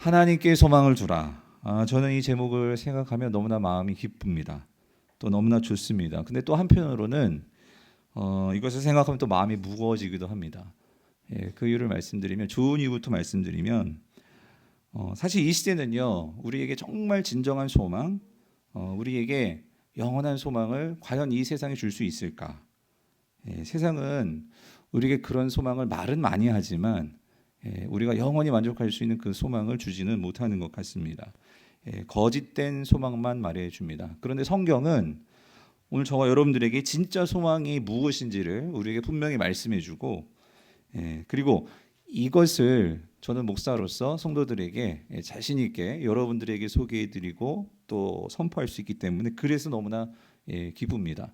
하나님께 소망을 두라. 저는 이 제목을 생각하면 너무나 마음이 기쁩니다. 또 너무나 좋습니다. 근데 또 한편으로는 이것을 생각하면 또 마음이 무거워지기도 합니다. 그 이유를 말씀드리면, 좋은 이유부터 말씀드리면, 사실 이 시대는요, 우리에게 정말 진정한 소망, 우리에게 영원한 소망을 과연 이 세상에 줄 수 있을까? 세상은 우리에게 그런 소망을 말은 많이 하지만 우리가 영원히 만족할 수 있는 그 소망을 주지는 못하는 것 같습니다. 거짓된 소망만 말해 줍니다. 그런데 성경은 오늘 저와 여러분들에게 진짜 소망이 무엇인지를 우리에게 분명히 말씀해 주고, 그리고 이것을 저는 목사로서 성도들에게 자신 있게 여러분들에게 소개해 드리고 또 선포할 수 있기 때문에 그래서 너무나 기쁩니다.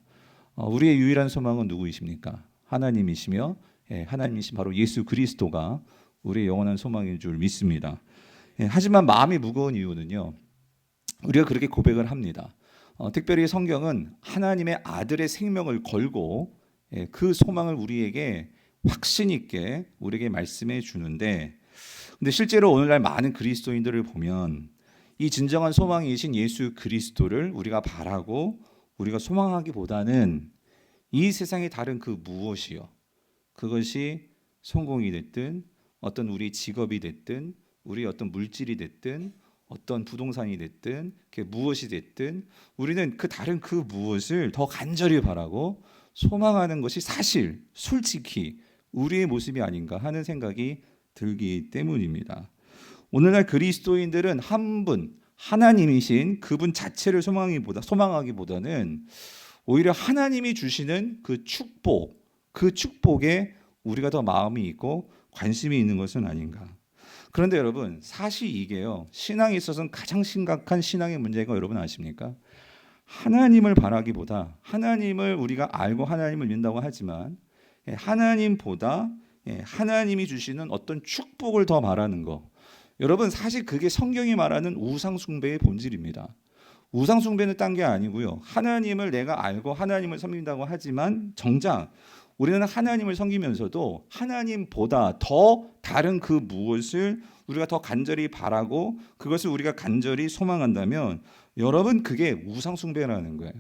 우리의 유일한 소망은 누구이십니까? 하나님이시며, 하나님이신 바로 예수 그리스도가 우리의 영원한 소망인 줄 믿습니다. 하지만 마음이 무거운 이유는요, 우리가 그렇게 고백을 합니다. 특별히 성경은 하나님의 아들의 생명을 걸고 그 소망을 우리에게 확신 있게 우리에게 말씀해 주는데, 근데 실제로 오늘날 많은 그리스도인들을 보면 이 진정한 소망이신 예수 그리스도를 우리가 바라고 우리가 소망하기보다는 이 세상의 다른 그 무엇이요, 그것이 성공이 됐든 어떤 우리 직업이 됐든 우리 어떤 물질이 됐든 어떤 부동산이 됐든 그게 무엇이 됐든 우리는 그 다른 그 무엇을 더 간절히 바라고 소망하는 것이 사실 솔직히 우리의 모습이 아닌가 하는 생각이 들기 때문입니다. 오늘날 그리스도인들은 한 분 하나님이신 그분 자체를 소망하기보다는 오히려 하나님이 주시는 그 축복, 그 축복에 우리가 더 마음이 있고 관심이 있는 것은 아닌가. 그런데 여러분, 사실 이게요, 신앙에 있어서는 가장 심각한 신앙의 문제가 여러분 아십니까? 하나님을 바라기보다, 하나님을 우리가 알고 하나님을 믿는다고 하지만 하나님보다 하나님이 주시는 어떤 축복을 더 바라는 거. 여러분, 사실 그게 성경이 말하는 우상숭배의 본질입니다. 우상숭배는 딴 게 아니고요, 하나님을 내가 알고 하나님을 섬긴다고 하지만 정작 우리는 하나님을 섬기면서도 하나님보다 더 다른 그 무엇을 우리가 더 간절히 바라고 그것을 우리가 간절히 소망한다면 여러분, 그게 우상숭배라는 거예요.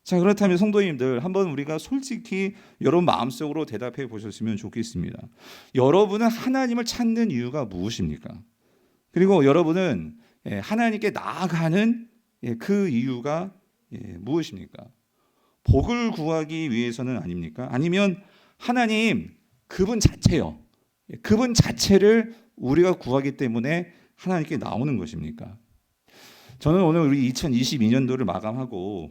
자, 그렇다면 성도님들, 한번 우리가 솔직히 여러분 마음속으로 대답해 보셨으면 좋겠습니다. 여러분은 하나님을 찾는 이유가 무엇입니까? 그리고 여러분은 하나님께 나아가는 그 이유가 무엇입니까? 복을 구하기 위해서는 아닙니까? 아니면 하나님 그분 자체요, 그분 자체를 우리가 구하기 때문에 하나님께 나오는 것입니까? 저는 오늘 우리 2022년도를 마감하고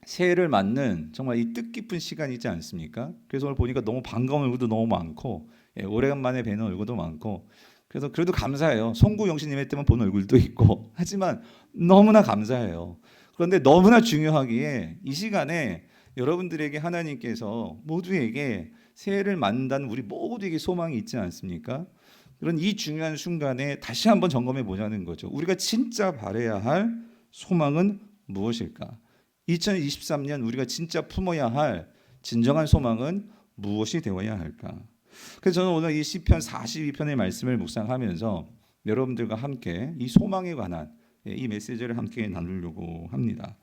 새해를 맞는 정말 이 뜻깊은 시간이지 않습니까? 그래서 오늘 보니까 너무 반가운 얼굴도 너무 많고 오래간만에 뵈는 얼굴도 많고, 그래서 그래도 감사해요. 송구영신님의 때만 본 얼굴도 있고 하지만 너무나 감사해요. 그런데 너무나 중요하기에 이 시간에 여러분들에게 하나님께서 모두에게 새해를 맞는다는 우리 모두에게 소망이 있지 않습니까? 그런 이 중요한 순간에 다시 한번 점검해 보자는 거죠. 우리가 진짜 바라야 할 소망은 무엇일까? 2023년 우리가 진짜 품어야 할 진정한 소망은 무엇이 되어야 할까? 그래서 저는 오늘 이 시편 42편의 말씀을 묵상하면서 여러분들과 함께 이 소망에 관한 이 메시지를 함께 나누려고 합니다.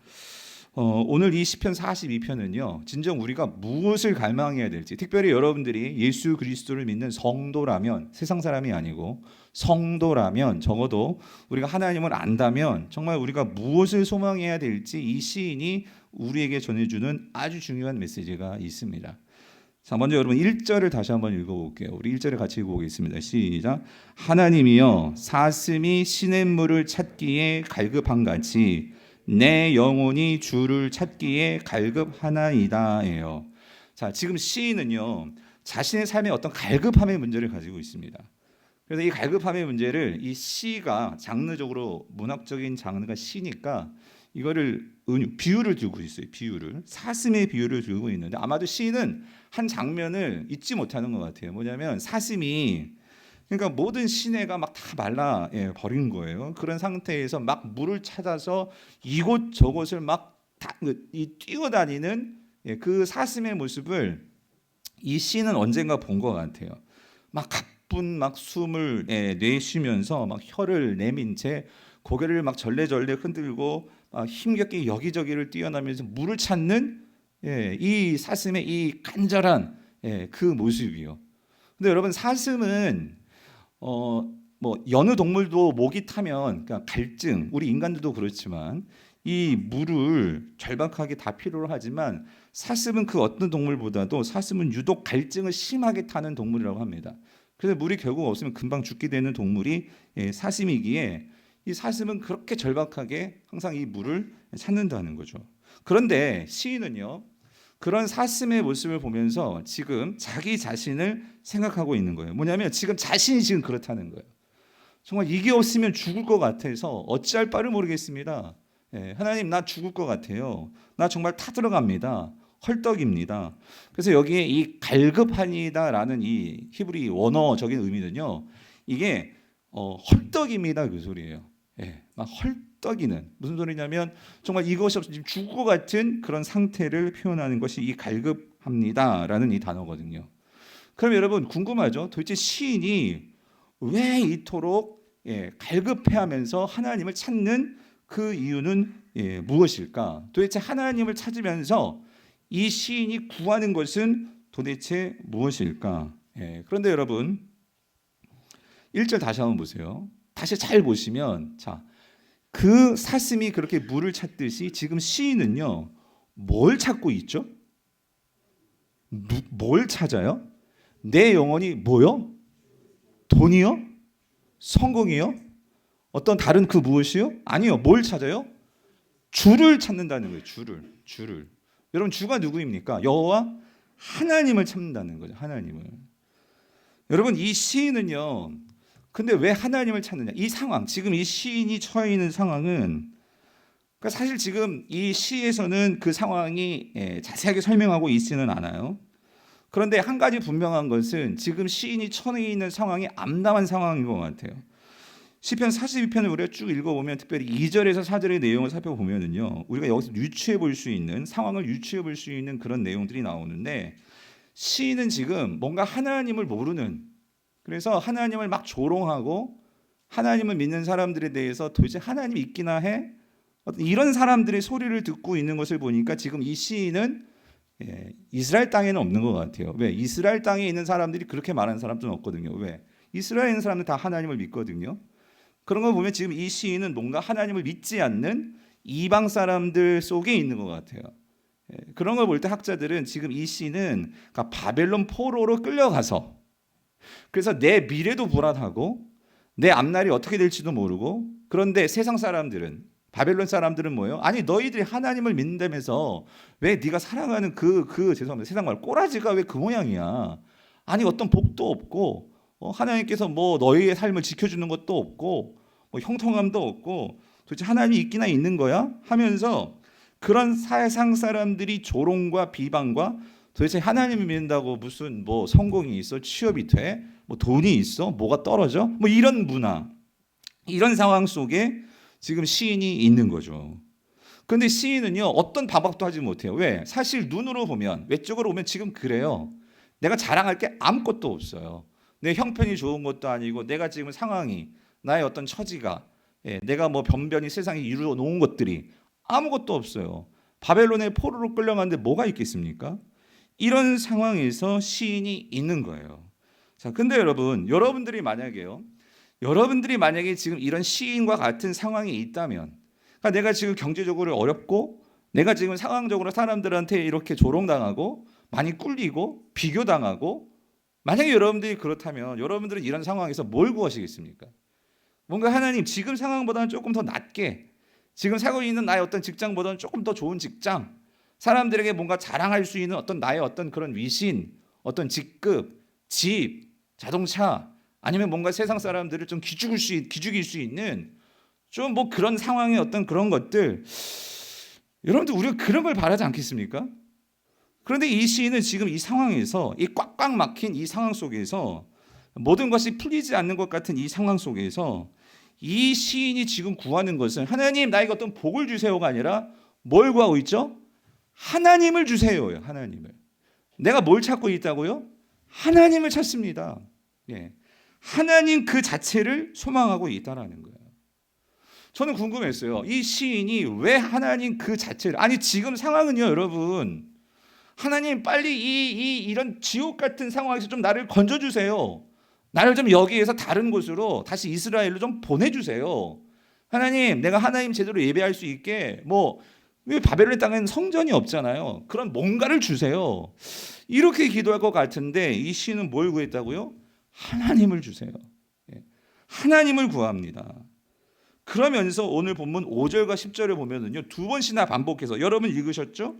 오늘 이 시편 42편은요, 진정 우리가 무엇을 갈망해야 될지, 특별히 여러분들이 예수 그리스도를 믿는 성도라면, 세상 사람이 아니고 성도라면, 적어도 우리가 하나님을 안다면 정말 우리가 무엇을 소망해야 될지 이 시인이 우리에게 전해주는 아주 중요한 메시지가 있습니다. 자, 먼저 여러분 1절을 다시 한번 읽어볼게요. 우리 1절을 같이 읽어보겠습니다. 시작. 하나님이여, 사슴이 시냇물을 찾기에 갈급한 같이 내 영혼이 주를 찾기에 갈급하나이다예요. 자, 지금 시인은요, 자신의 삶에 어떤 갈급함의 문제를 가지고 있습니다. 그래서 이 갈급함의 문제를 이 시가 장르적으로 문학적인 장르가 시니까 이거를 비유를 두고 있어요. 비유를, 사슴의 비유를 들고 있는데 아마도 시인은 한 장면을 잊지 못하는 것 같아요. 뭐냐면 사슴이, 그러니까 모든 시내가 막 다 말라 버린 거예요. 그런 상태에서 막 물을 찾아서 이곳 저곳을 막 뛰어다니는 그 사슴의 모습을 이 시인은 언젠가 본 것 같아요. 막 가쁜 막 숨을 내쉬면서 막 혀를 내민 채 고개를 막 절레절레 흔들고 힘겹게 여기저기를 뛰어나면서 물을 찾는 이 사슴의 이 간절한 그 모습이요. 근데 여러분 사슴은 뭐 여느 동물도 목이 타면 그러니까 갈증, 우리 인간들도 그렇지만 이 물을 절박하게 다 필요로 하지만 사슴은 그 어떤 동물보다도 사슴은 유독 갈증을 심하게 타는 동물이라고 합니다. 그래서 물이 결국 없으면 금방 죽게 되는 동물이 사슴이기에 이 사슴은 그렇게 절박하게 항상 이 물을 찾는다는 거죠. 그런데 시인은요, 그런 사슴의 모습을 보면서 지금 자기 자신을 생각하고 있는 거예요. 뭐냐면 지금 자신이 지금 그렇다는 거예요. 정말 이게 없으면 죽을 것 같아서 어찌할 바를 모르겠습니다. 하나님 나 죽을 것 같아요. 나 정말 타들어갑니다. 헐떡입니다. 그래서 여기에 이 갈급하니다라는 이 히브리 원어적인 의미는요, 이게 헐떡입니다 그 소리예요. 막 헐떡이는 무슨 소리냐면 정말 이것이 없으면 죽을 것 같은 그런 상태를 표현하는 것이 이 갈급합니다라는 이 단어거든요. 그럼 여러분 궁금하죠? 도대체 시인이 왜 이토록 갈급해하면서 하나님을 찾는 그 이유는 무엇일까? 도대체 하나님을 찾으면서 이 시인이 구하는 것은 도대체 무엇일까? 그런데 여러분 1절 다시 한번 보세요. 다시 잘 보시면 자, 그 사슴이 그렇게 물을 찾듯이 지금 시인은요 뭘 찾고 있죠? 뭘 찾아요? 내 영혼이 뭐요? 돈이요? 성공이요? 어떤 다른 그 무엇이요? 아니요. 뭘 찾아요? 주를 찾는다는 거예요. 주를. 여러분 주가 누구입니까? 여호와 하나님을 찾는다는 거죠. 하나님을. 여러분 이 시인은요. 근데 왜 하나님을 찾느냐? 이 상황, 지금 이 시인이 처해 있는 상황은 그러니까 사실 지금 이 시에서는 그 상황이 자세하게 설명하고 있지는 않아요. 그런데 한 가지 분명한 것은 지금 시인이 처해 있는 상황이 암담한 상황인 것 같아요. 시편 42편을 우리가 쭉 읽어보면 특별히 2절에서 4절의 내용을 살펴보면은요, 우리가 여기서 유추해 볼 수 있는 상황을 유추해 볼 수 있는 그런 내용들이 나오는데 시인은 지금 뭔가 하나님을 모르는, 그래서 하나님을 막 조롱하고 하나님을 믿는 사람들에 대해서 도대체 하나님이 있기나 해? 이런 사람들의 소리를 듣고 있는 것을 보니까 지금 이 시인은 이스라엘 땅에는 없는 것 같아요. 왜? 이스라엘 땅에 있는 사람들이 그렇게 말하는 사람들은 없거든요. 왜? 이스라엘에 있는 사람들 다 하나님을 믿거든요. 그런 걸 보면 지금 이 시인은 뭔가 하나님을 믿지 않는 이방 사람들 속에 있는 것 같아요. 그런 걸 볼 때 학자들은 지금 이 시인은 그러니까 바벨론 포로로 끌려가서 그래서 내 미래도 불안하고 내 앞날이 어떻게 될지도 모르고, 그런데 세상 사람들은, 바벨론 사람들은 뭐예요? 아니 너희들이 하나님을 믿는다면서 왜 네가 사랑하는 죄송합니다, 세상 말 꼬라지가 왜 그 모양이야? 아니 어떤 복도 없고 하나님께서 뭐 너희의 삶을 지켜주는 것도 없고 뭐 형통함도 없고 도대체 하나님이 있기나 있는 거야? 하면서 그런 세상 사람들이 조롱과 비방과 도대체 하나님을 믿는다고 무슨 뭐 성공이 있어? 취업이 돼? 뭐 돈이 있어? 뭐가 떨어져? 뭐 이런 문화, 이런 상황 속에 지금 시인이 있는 거죠. 그런데 시인은요 어떤 반박도 하지 못해요. 왜? 사실 눈으로 보면, 외적으로 보면 지금 그래요. 내가 자랑할 게 아무것도 없어요. 내 형편이 좋은 것도 아니고 내가 지금 상황이, 나의 어떤 처지가, 내가 뭐 변변히 세상에 이루어 놓은 것들이 아무것도 없어요. 바벨론의 포로로 끌려가는데 뭐가 있겠습니까? 이런 상황에서 시인이 있는 거예요. 자, 근데 여러분, 여러분들이 만약에 지금 이런 시인과 같은 상황이 있다면, 그러니까 내가 지금 경제적으로 어렵고 내가 지금 상황적으로 사람들한테 이렇게 조롱당하고 많이 꿀리고 비교당하고, 만약에 여러분들이 그렇다면 여러분들은 이런 상황에서 뭘 구하시겠습니까? 뭔가 하나님 지금 상황보다는 조금 더 낫게, 지금 살고 있는 나의 어떤 직장보다는 조금 더 좋은 직장, 사람들에게 뭔가 자랑할 수 있는 어떤 나의 어떤 그런 위신, 어떤 직급, 집, 자동차, 아니면 뭔가 세상 사람들을 좀 기죽일 수 있는 좀 뭐 그런 상황의 어떤 그런 것들, 여러분들 우리가 그런 걸 바라지 않겠습니까? 그런데 이 시인은 지금 이 상황에서, 이 꽉꽉 막힌 이 상황 속에서, 모든 것이 풀리지 않는 것 같은 이 상황 속에서 이 시인이 지금 구하는 것은 하나님 나에게 어떤 복을 주세요가 아니라 뭘 구하고 있죠? 하나님을 주세요요. 하나님을. 내가 뭘 찾고 있다고요? 하나님을 찾습니다. 예. 하나님 그 자체를 소망하고 있다라는 거예요. 저는 궁금했어요. 이 시인이 왜 하나님 그 자체를, 아니 지금 상황은요 여러분, 하나님 빨리 이런 지옥 같은 상황에서 좀 나를 건져주세요. 나를 좀 여기에서 다른 곳으로 다시 이스라엘로 좀 보내주세요. 하나님, 내가 하나님 제대로 예배할 수 있게, 왜 바벨론 땅에는 성전이 없잖아요. 그런 뭔가를 주세요. 이렇게 기도할 것 같은데 이 시인은 뭘 구했다고요? 하나님을 주세요. 하나님을 구합니다. 그러면서 오늘 본문 5절과 10절을 보면은요, 두 번씩이나 반복해서, 여러분 읽으셨죠?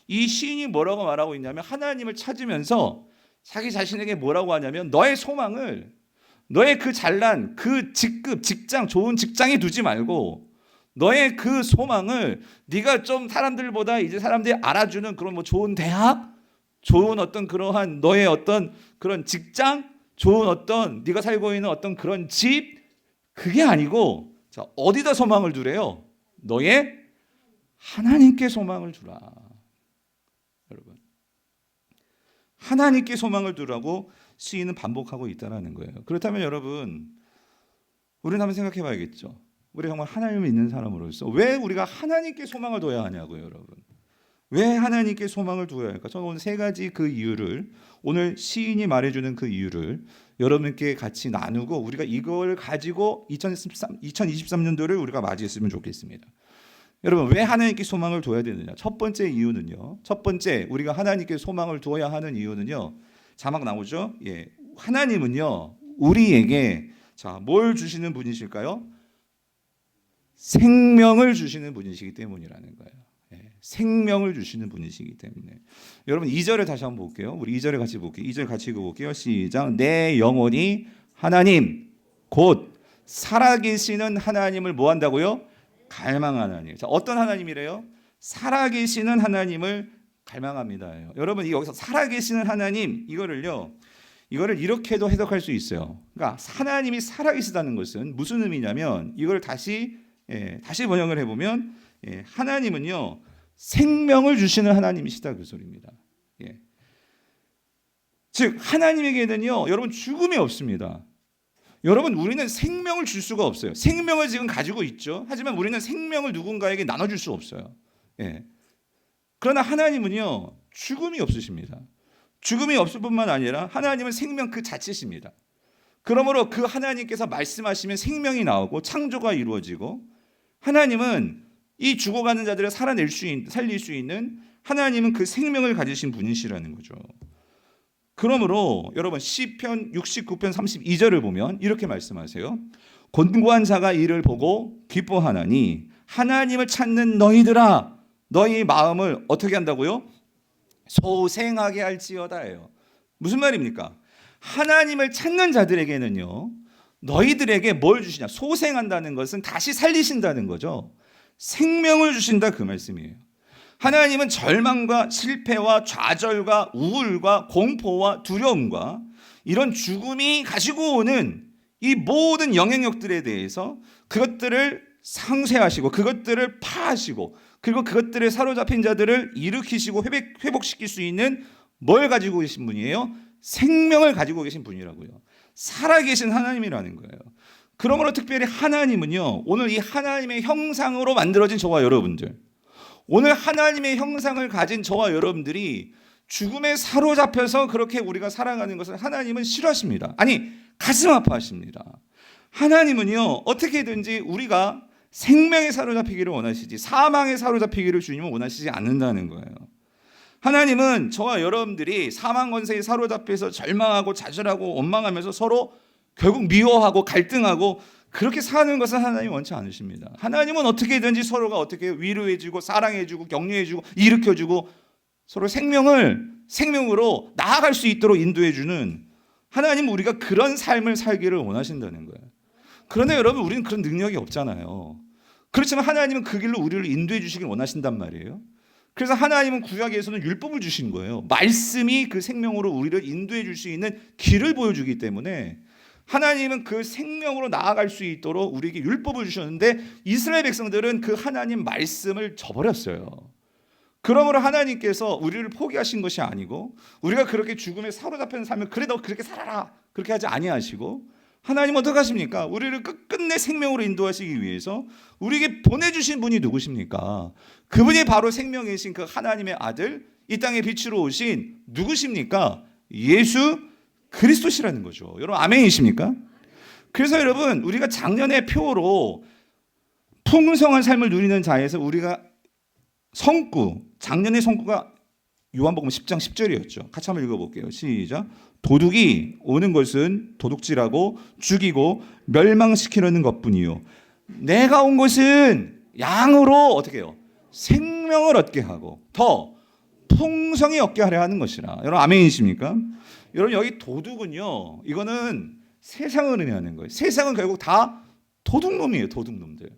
이 시인이 뭐라고 말하고 있냐면 하나님을 찾으면서 자기 자신에게 뭐라고 하냐면 너의 소망을, 너의 그 잘난, 그 직급, 직장, 좋은 직장에 두지 말고 너의 그 소망을 네가 좀 사람들보다 이제 사람들이 알아주는 그런 좋은 대학, 좋은 어떤 그러한 너의 어떤 그런 직장, 좋은 어떤 네가 살고 있는 어떤 그런 집, 그게 아니고, 자, 어디다 소망을 두래요? 너의 하나님께 소망을 두라. 여러분, 하나님께 소망을 두라고 시인은 반복하고 있다는 거예요. 그렇다면 여러분, 우리는 한번 생각해 봐야겠죠. 우리 정말 하나님을 믿는 사람으로서 왜 우리가 하나님께 소망을 둬야 하냐고요, 여러분. 왜 하나님께 소망을 두어야 할까? 저는 오늘 세 가지 그 이유를, 오늘 시인이 말해주는 그 이유를 여러분께 같이 나누고 우리가 이걸 가지고 2023년도를 우리가 맞이했으면 좋겠습니다. 여러분, 왜 하나님께 소망을 둬야 되느냐? 첫 번째 이유는요. 첫 번째 우리가 하나님께 소망을 두어야 하는 이유는요. 자막 나오죠? 예. 하나님은요. 우리에게 뭘 주시는 분이실까요? 생명을 주시는 분이시기 때문이라는 거예요. 생명을 주시는 분이시기 때문에. 여러분 2절을 다시 한번 볼게요. 우리 2절을 같이 볼게요. 2절 같이 읽어볼게요. 시작. 내 영혼이 하나님 곧 살아계시는 하나님을 뭐 한다고요? 갈망하나니. 자, 어떤 하나님이래요? 살아계시는 하나님을 갈망합니다. 여러분 여기서 살아계시는 하나님, 이거를 이렇게도 해석할 수 있어요. 그러니까 하나님이 살아계시다는 것은 무슨 의미냐면, 이걸 다시 번역을 해보면, 하나님은요 생명을 주시는 하나님이시다, 그 소리입니다. 즉 하나님에게는요 여러분 죽음이 없습니다. 여러분, 우리는 생명을 줄 수가 없어요. 생명을 지금 가지고 있죠. 하지만 우리는 생명을 누군가에게 나눠줄 수 없어요. 그러나 하나님은요 죽음이 없으십니다. 죽음이 없을 뿐만 아니라 하나님은 생명 그 자체십니다. 그러므로 그 하나님께서 말씀하시면 생명이 나오고 창조가 이루어지고, 하나님은 이 죽어가는 자들을 살릴 수 있는, 하나님은 그 생명을 가지신 분이시라는 거죠. 그러므로 여러분 시편 69편 32절을 보면 이렇게 말씀하세요. 곤고한 자가 이를 보고 기뻐하나니 하나님을 찾는 너희들아, 너희 마음을 어떻게 한다고요? 소생하게 할지어다예요. 무슨 말입니까? 하나님을 찾는 자들에게는요 너희들에게 뭘 주시냐? 소생한다는 것은 다시 살리신다는 거죠. 생명을 주신다, 그 말씀이에요. 하나님은 절망과 실패와 좌절과 우울과 공포와 두려움과 이런 죽음이 가지고 오는 이 모든 영향력들에 대해서 그것들을 상쇄하시고 그것들을 파하시고, 그리고 그것들에 사로잡힌 자들을 일으키시고 회복시킬 수 있는 뭘 가지고 계신 분이에요? 생명을 가지고 계신 분이라고요. 살아계신 하나님이라는 거예요. 그러므로 특별히 하나님은요 오늘 이 하나님의 형상으로 만들어진 저와 여러분들, 오늘 하나님의 형상을 가진 저와 여러분들이 죽음에 사로잡혀서 그렇게 우리가 살아가는 것을 하나님은 싫어하십니다. 아니, 가슴 아파하십니다. 하나님은요 어떻게든지 우리가 생명에 사로잡히기를 원하시지 사망에 사로잡히기를 주님은 원하시지 않는다는 거예요. 하나님은 저와 여러분들이 사망 권세에 사로잡혀서 절망하고 좌절하고 원망하면서 서로 결국 미워하고 갈등하고 그렇게 사는 것은 하나님이 원치 않으십니다. 하나님은 어떻게든지 서로가 어떻게 위로해주고 사랑해주고 격려해주고 일으켜주고 서로 생명으로 나아갈 수 있도록 인도해주는, 하나님은 우리가 그런 삶을 살기를 원하신다는 거예요. 그런데 여러분, 우리는 그런 능력이 없잖아요. 그렇지만 하나님은 그 길로 우리를 인도해 주시길 원하신단 말이에요. 그래서 하나님은 구약에서는 율법을 주신 거예요. 말씀이 그 생명으로 우리를 인도해 줄 수 있는 길을 보여주기 때문에 하나님은 그 생명으로 나아갈 수 있도록 우리에게 율법을 주셨는데, 이스라엘 백성들은 그 하나님 말씀을 저버렸어요. 그러므로 하나님께서 우리를 포기하신 것이 아니고, 우리가 그렇게 죽음에 사로잡힌 삶을 그래도 그렇게 살아라 그렇게 하지 아니하시고, 하나님 어떻게 하십니까? 우리를 끝끝내 생명으로 인도하시기 위해서 우리에게 보내주신 분이 누구십니까? 그분이 바로 생명이신 그 하나님의 아들, 이 땅에 빛으로 오신 누구십니까? 예수 그리스도시라는 거죠. 여러분 아멘이십니까? 그래서 여러분 우리가 작년의 표로 풍성한 삶을 누리는 자에서 우리가 작년의 성구가 요한복음 10장 10절이었죠. 같이 한번 읽어볼게요. 시작. 도둑이 오는 것은 도둑질하고 죽이고 멸망시키려는 것뿐이요. 내가 온 것은 양으로 어떻게 해요? 생명을 얻게 하고 더 풍성히 얻게 하려 하는 것이라. 여러분 아멘이십니까? 여러분 여기 도둑은요. 이거는 세상을 의미하는 거예요. 세상은 결국 다 도둑놈이에요. 도둑놈들.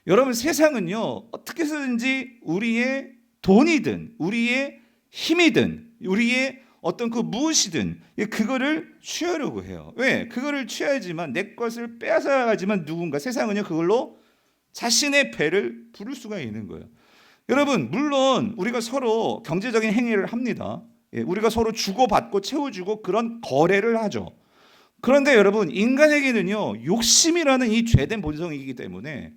여러분 세상은요. 어떻게 해서든지 우리의 돈이든 우리의 힘이든 우리의 어떤 그 무엇이든 그거를 취하려고 해요. 왜? 그거를 취하지만 내 것을 빼앗아가지만 누군가 세상은요 그걸로 자신의 배를 부를 수가 있는 거예요. 여러분 물론 우리가 서로 경제적인 행위를 합니다. 우리가 서로 주고받고 채워주고 그런 거래를 하죠. 그런데 여러분 인간에게는요 욕심이라는 이 죄된 본성이기 때문에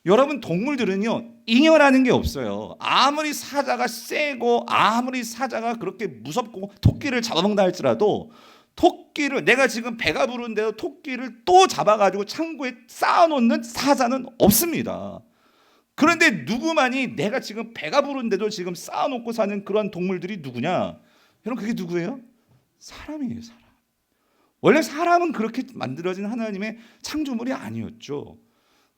여러분 동물들은요 잉여라는 게 없어요. 아무리 사자가 세고 아무리 사자가 그렇게 무섭고 토끼를 잡아먹는다 할지라도 토끼를 내가 지금 배가 부른데도 토끼를 또 잡아가지고 창고에 쌓아놓는 사자는 없습니다. 그런데 누구만이 내가 지금 배가 부른데도 지금 쌓아놓고 사는 그런 동물들이 누구냐? 여러분 그게 누구예요? 사람이에요. 사람. 원래 사람은 그렇게 만들어진 하나님의 창조물이 아니었죠.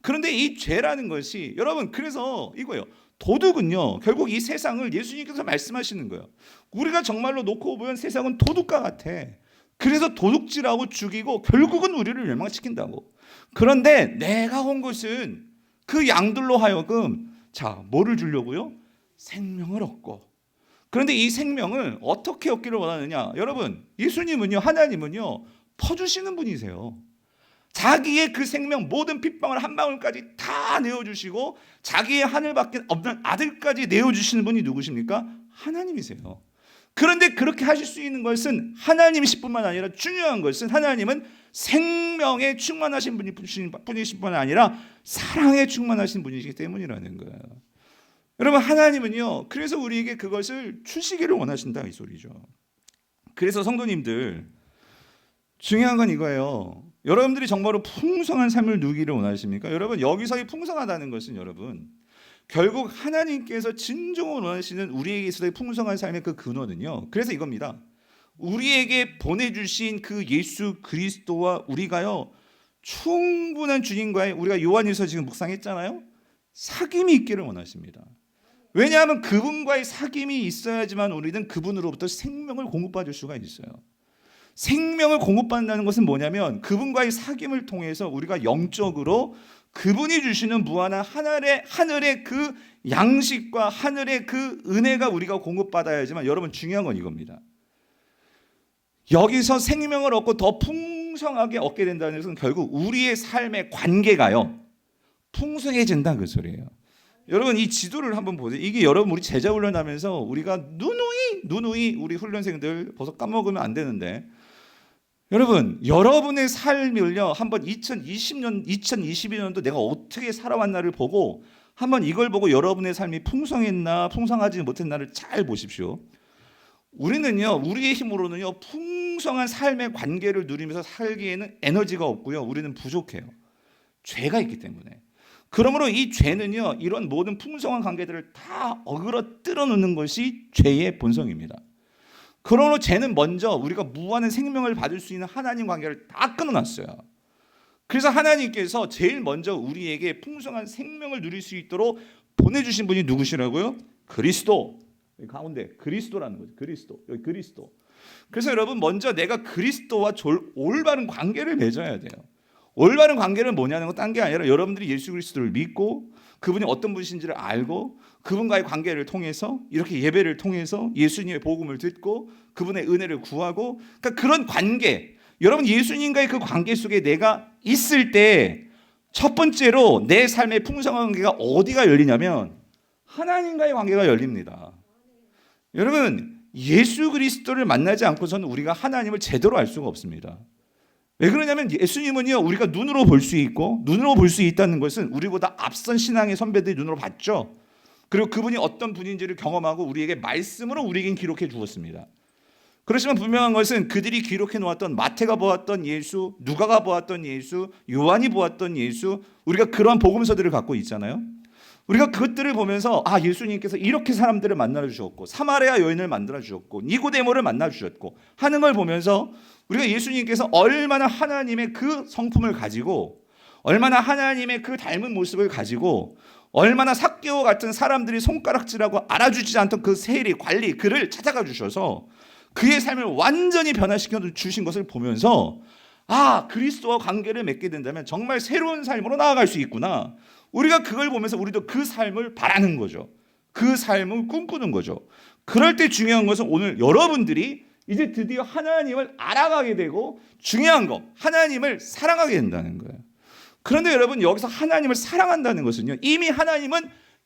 그런데 이 죄라는 것이 여러분 그래서 이거예요. 도둑은요 결국 이 세상을 예수님께서 말씀하시는 거예요. 우리가 정말로 놓고 보면 세상은 도둑과 같아. 그래서 도둑질하고 죽이고 결국은 우리를 멸망시킨다고. 그런데 내가 온 것은 그 양들로 하여금 자 뭐를 주려고요? 생명을 얻고. 그런데 이 생명을 어떻게 얻기를 원하느냐? 여러분 예수님은요 하나님은요 퍼주시는 분이세요. 자기의 그 생명 모든 핏방울 한 방울까지 다 내어주시고 자기의 하늘밖에 없는 아들까지 내어주시는 분이 누구십니까? 하나님이세요. 그런데 그렇게 하실 수 있는 것은 하나님이실 뿐만 아니라 중요한 것은 하나님은 생명에 충만하신 분이신 뿐 아니라 사랑에 충만하신 분이시기 때문이라는 거예요. 여러분 하나님은요 그래서 우리에게 그것을 주시기를 원하신다 이 소리죠. 그래서 성도님들 중요한 건 이거예요. 여러분들이 정말로 풍성한 삶을 누리기를 원하십니까? 여러분 여기서의 풍성하다는 것은 여러분 결국 하나님께서 진정으로 원하시는 우리에게 있어서의 풍성한 삶의 그 근원은요. 그래서 이겁니다. 우리에게 보내주신 그 예수 그리스도와 우리가요 충분한 주님과의 우리가 요한일서 지금 묵상했잖아요. 사귐이 있기를 원하십니다. 왜냐하면 그분과의 사귐이 있어야지만 우리는 그분으로부터 생명을 공급받을 수가 있어요. 생명을 공급받는다는 것은 뭐냐면 그분과의 사귐을 통해서 우리가 영적으로 그분이 주시는 무한한 하늘의 그 양식과 하늘의 그 은혜가 우리가 공급받아야지만 여러분 중요한 건 이겁니다. 여기서 생명을 얻고 더 풍성하게 얻게 된다는 것은 결국 우리의 삶의 관계가요 풍성해진다 그 소리예요. 여러분 이 지도를 한번 보세요. 이게 여러분 우리 제자 훈련하면서 우리가 누누이 우리 훈련생들 벌써 까먹으면 안 되는데 여러분 여러분의 삶을요 한번 2022년도 내가 어떻게 살아왔나를 보고 한번 이걸 보고 여러분의 삶이 풍성했나 풍성하지 못했나를 잘 보십시오. 우리는요 우리의 힘으로는요 풍성한 삶의 관계를 누리면서 살기에는 에너지가 없고요 우리는 부족해요. 죄가 있기 때문에. 그러므로 이 죄는요 이런 모든 풍성한 관계들을 다 어그러뜨려 놓는 것이 죄의 본성입니다. 그러므로 죄는 먼저 우리가 무한한 생명을 받을 수 있는 하나님 관계를 다 끊어놨어요. 그래서 하나님께서 제일 먼저 우리에게 풍성한 생명을 누릴 수 있도록 보내주신 분이 누구시라고요? 그리스도. 여기 가운데 그리스도라는 거죠. 그리스도. 여기 그리스도. 그래서 여러분 먼저 내가 그리스도와 올바른 관계를 맺어야 돼요. 올바른 관계는 뭐냐는 건 딴 게 아니라 여러분들이 예수 그리스도를 믿고 그분이 어떤 분이신지를 알고 그분과의 관계를 통해서 이렇게 예배를 통해서 예수님의 복음을 듣고 그분의 은혜를 구하고 그러니까 그런 관계 여러분 예수님과의 그 관계 속에 내가 있을 때 첫 번째로 내 삶의 풍성한 관계가 어디가 열리냐면 하나님과의 관계가 열립니다. 여러분 예수 그리스도를 만나지 않고서는 우리가 하나님을 제대로 알 수가 없습니다. 왜 그러냐면 예수님은요, 우리가 눈으로 볼 수 있고, 눈으로 볼 수 있다는 것은 우리보다 앞선 신앙의 선배들이 눈으로 봤죠. 그리고 그분이 어떤 분인지를 경험하고 우리에게 말씀으로 우리에겐 기록해 주었습니다. 그렇지만 분명한 것은 그들이 기록해 놓았던 마태가 보았던 예수, 누가가 보았던 예수, 요한이 보았던 예수, 우리가 그러한 복음서들을 갖고 있잖아요. 우리가 그것들을 보면서 예수님께서 이렇게 사람들을 만나 주셨고, 사마리아 여인을 만들어 주셨고, 니고데모를 만나 주셨고 하는 걸 보면서 우리가 예수님께서 얼마나 하나님의 그 성품을 가지고, 얼마나 하나님의 그 닮은 모습을 가지고, 얼마나 삭개오 같은 사람들이 손가락질하고 알아주지 않던 그 세리, 관리, 그를 찾아가 주셔서 그의 삶을 완전히 변화시켜 주신 것을 보면서 그리스도와 관계를 맺게 된다면 정말 새로운 삶으로 나아갈 수 있구나. 우리가 그걸 보면서 우리도 그 삶을 바라는 거죠. 그 삶을 꿈꾸는 거죠. 그럴 때 중요한 것은 오늘 여러분들이 이제 드디어 하나님을 알아가게 되고, 중요한 거 하나님을 사랑하게 된다는 거예요. 그런데 여러분, 여기서 하나님을 사랑한다는 것은요, 이미 하나님은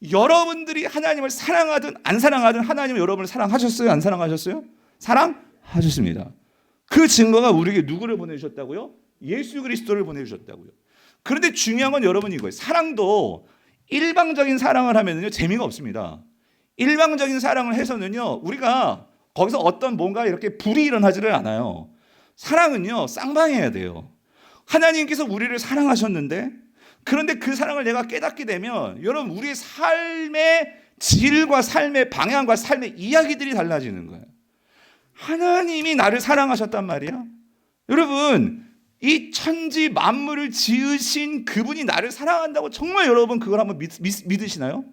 여러분들이 하나님을 사랑하든 안 사랑하든 하나님은 여러분을 사랑하셨어요? 안 사랑하셨어요? 사랑하셨습니다. 그 증거가 우리에게 누구를 보내주셨다고요? 예수 그리스도를 보내주셨다고요. 그런데 중요한 건 여러분 이거예요. 사랑도 일방적인 사랑을 하면요 재미가 없습니다. 일방적인 사랑을 해서는요 우리가 거기서 어떤 뭔가 이렇게 불이 일어나지를 않아요. 사랑은요 쌍방해야 돼요. 하나님께서 우리를 사랑하셨는데, 그런데 그 사랑을 내가 깨닫게 되면 여러분 우리의 삶의 질과 삶의 방향과 삶의 이야기들이 달라지는 거예요. 하나님이 나를 사랑하셨단 말이야. 여러분, 이 천지 만물을 지으신 그분이 나를 사랑한다고 정말 여러분 그걸 한번 믿으시나요?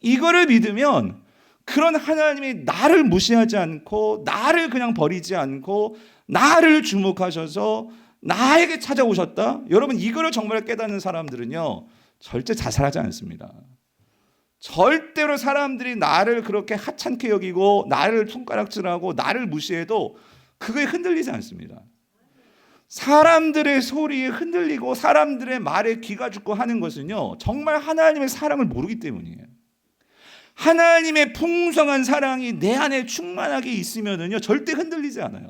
이거를 믿으면 그런 하나님이 나를 무시하지 않고, 나를 그냥 버리지 않고, 나를 주목하셔서 나에게 찾아오셨다. 여러분 이거를 정말 깨닫는 사람들은요 절대 자살하지 않습니다. 절대로 사람들이 나를 그렇게 하찮게 여기고 나를 손가락질하고 나를 무시해도 그거에 흔들리지 않습니다. 사람들의 소리에 흔들리고 사람들의 말에 귀가 죽고 하는 것은요 정말 하나님의 사랑을 모르기 때문이에요. 하나님의 풍성한 사랑이 내 안에 충만하게 있으면은요 절대 흔들리지 않아요.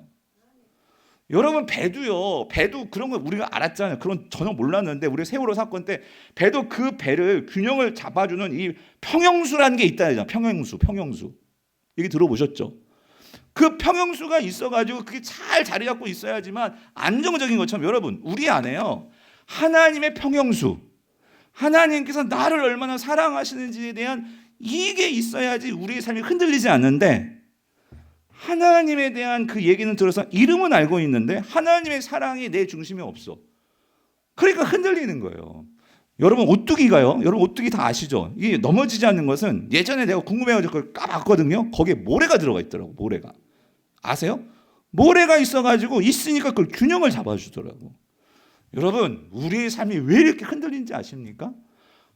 여러분 배도 그런 거 우리가 알았잖아요. 그런 전혀 몰랐는데 우리 세월호 사건 때 배도 그 배를 균형을 잡아주는 이 평형수라는 게 있다잖아요. 평형수 얘기 들어보셨죠? 그 평형수가 있어가지고 그게 잘 자리 잡고 있어야지만 안정적인 것처럼 여러분 우리 안에요 하나님의 평형수, 하나님께서 나를 얼마나 사랑하시는지에 대한 이게 있어야지 우리의 삶이 흔들리지 않는데, 하나님에 대한 그 얘기는 들어서 이름은 알고 있는데 하나님의 사랑이 내 중심에 없어. 그러니까 흔들리는 거예요. 여러분 오뚜기가요. 여러분 오뚜기 다 아시죠? 이게 넘어지지 않는 것은 예전에 내가 궁금해가지고 그걸 까봤거든요. 거기에 모래가 들어가 있더라고. 모래가. 아세요? 모래가 있어가지고 있으니까 그걸 균형을 잡아주더라고. 여러분 우리의 삶이 왜 이렇게 흔들리는지 아십니까?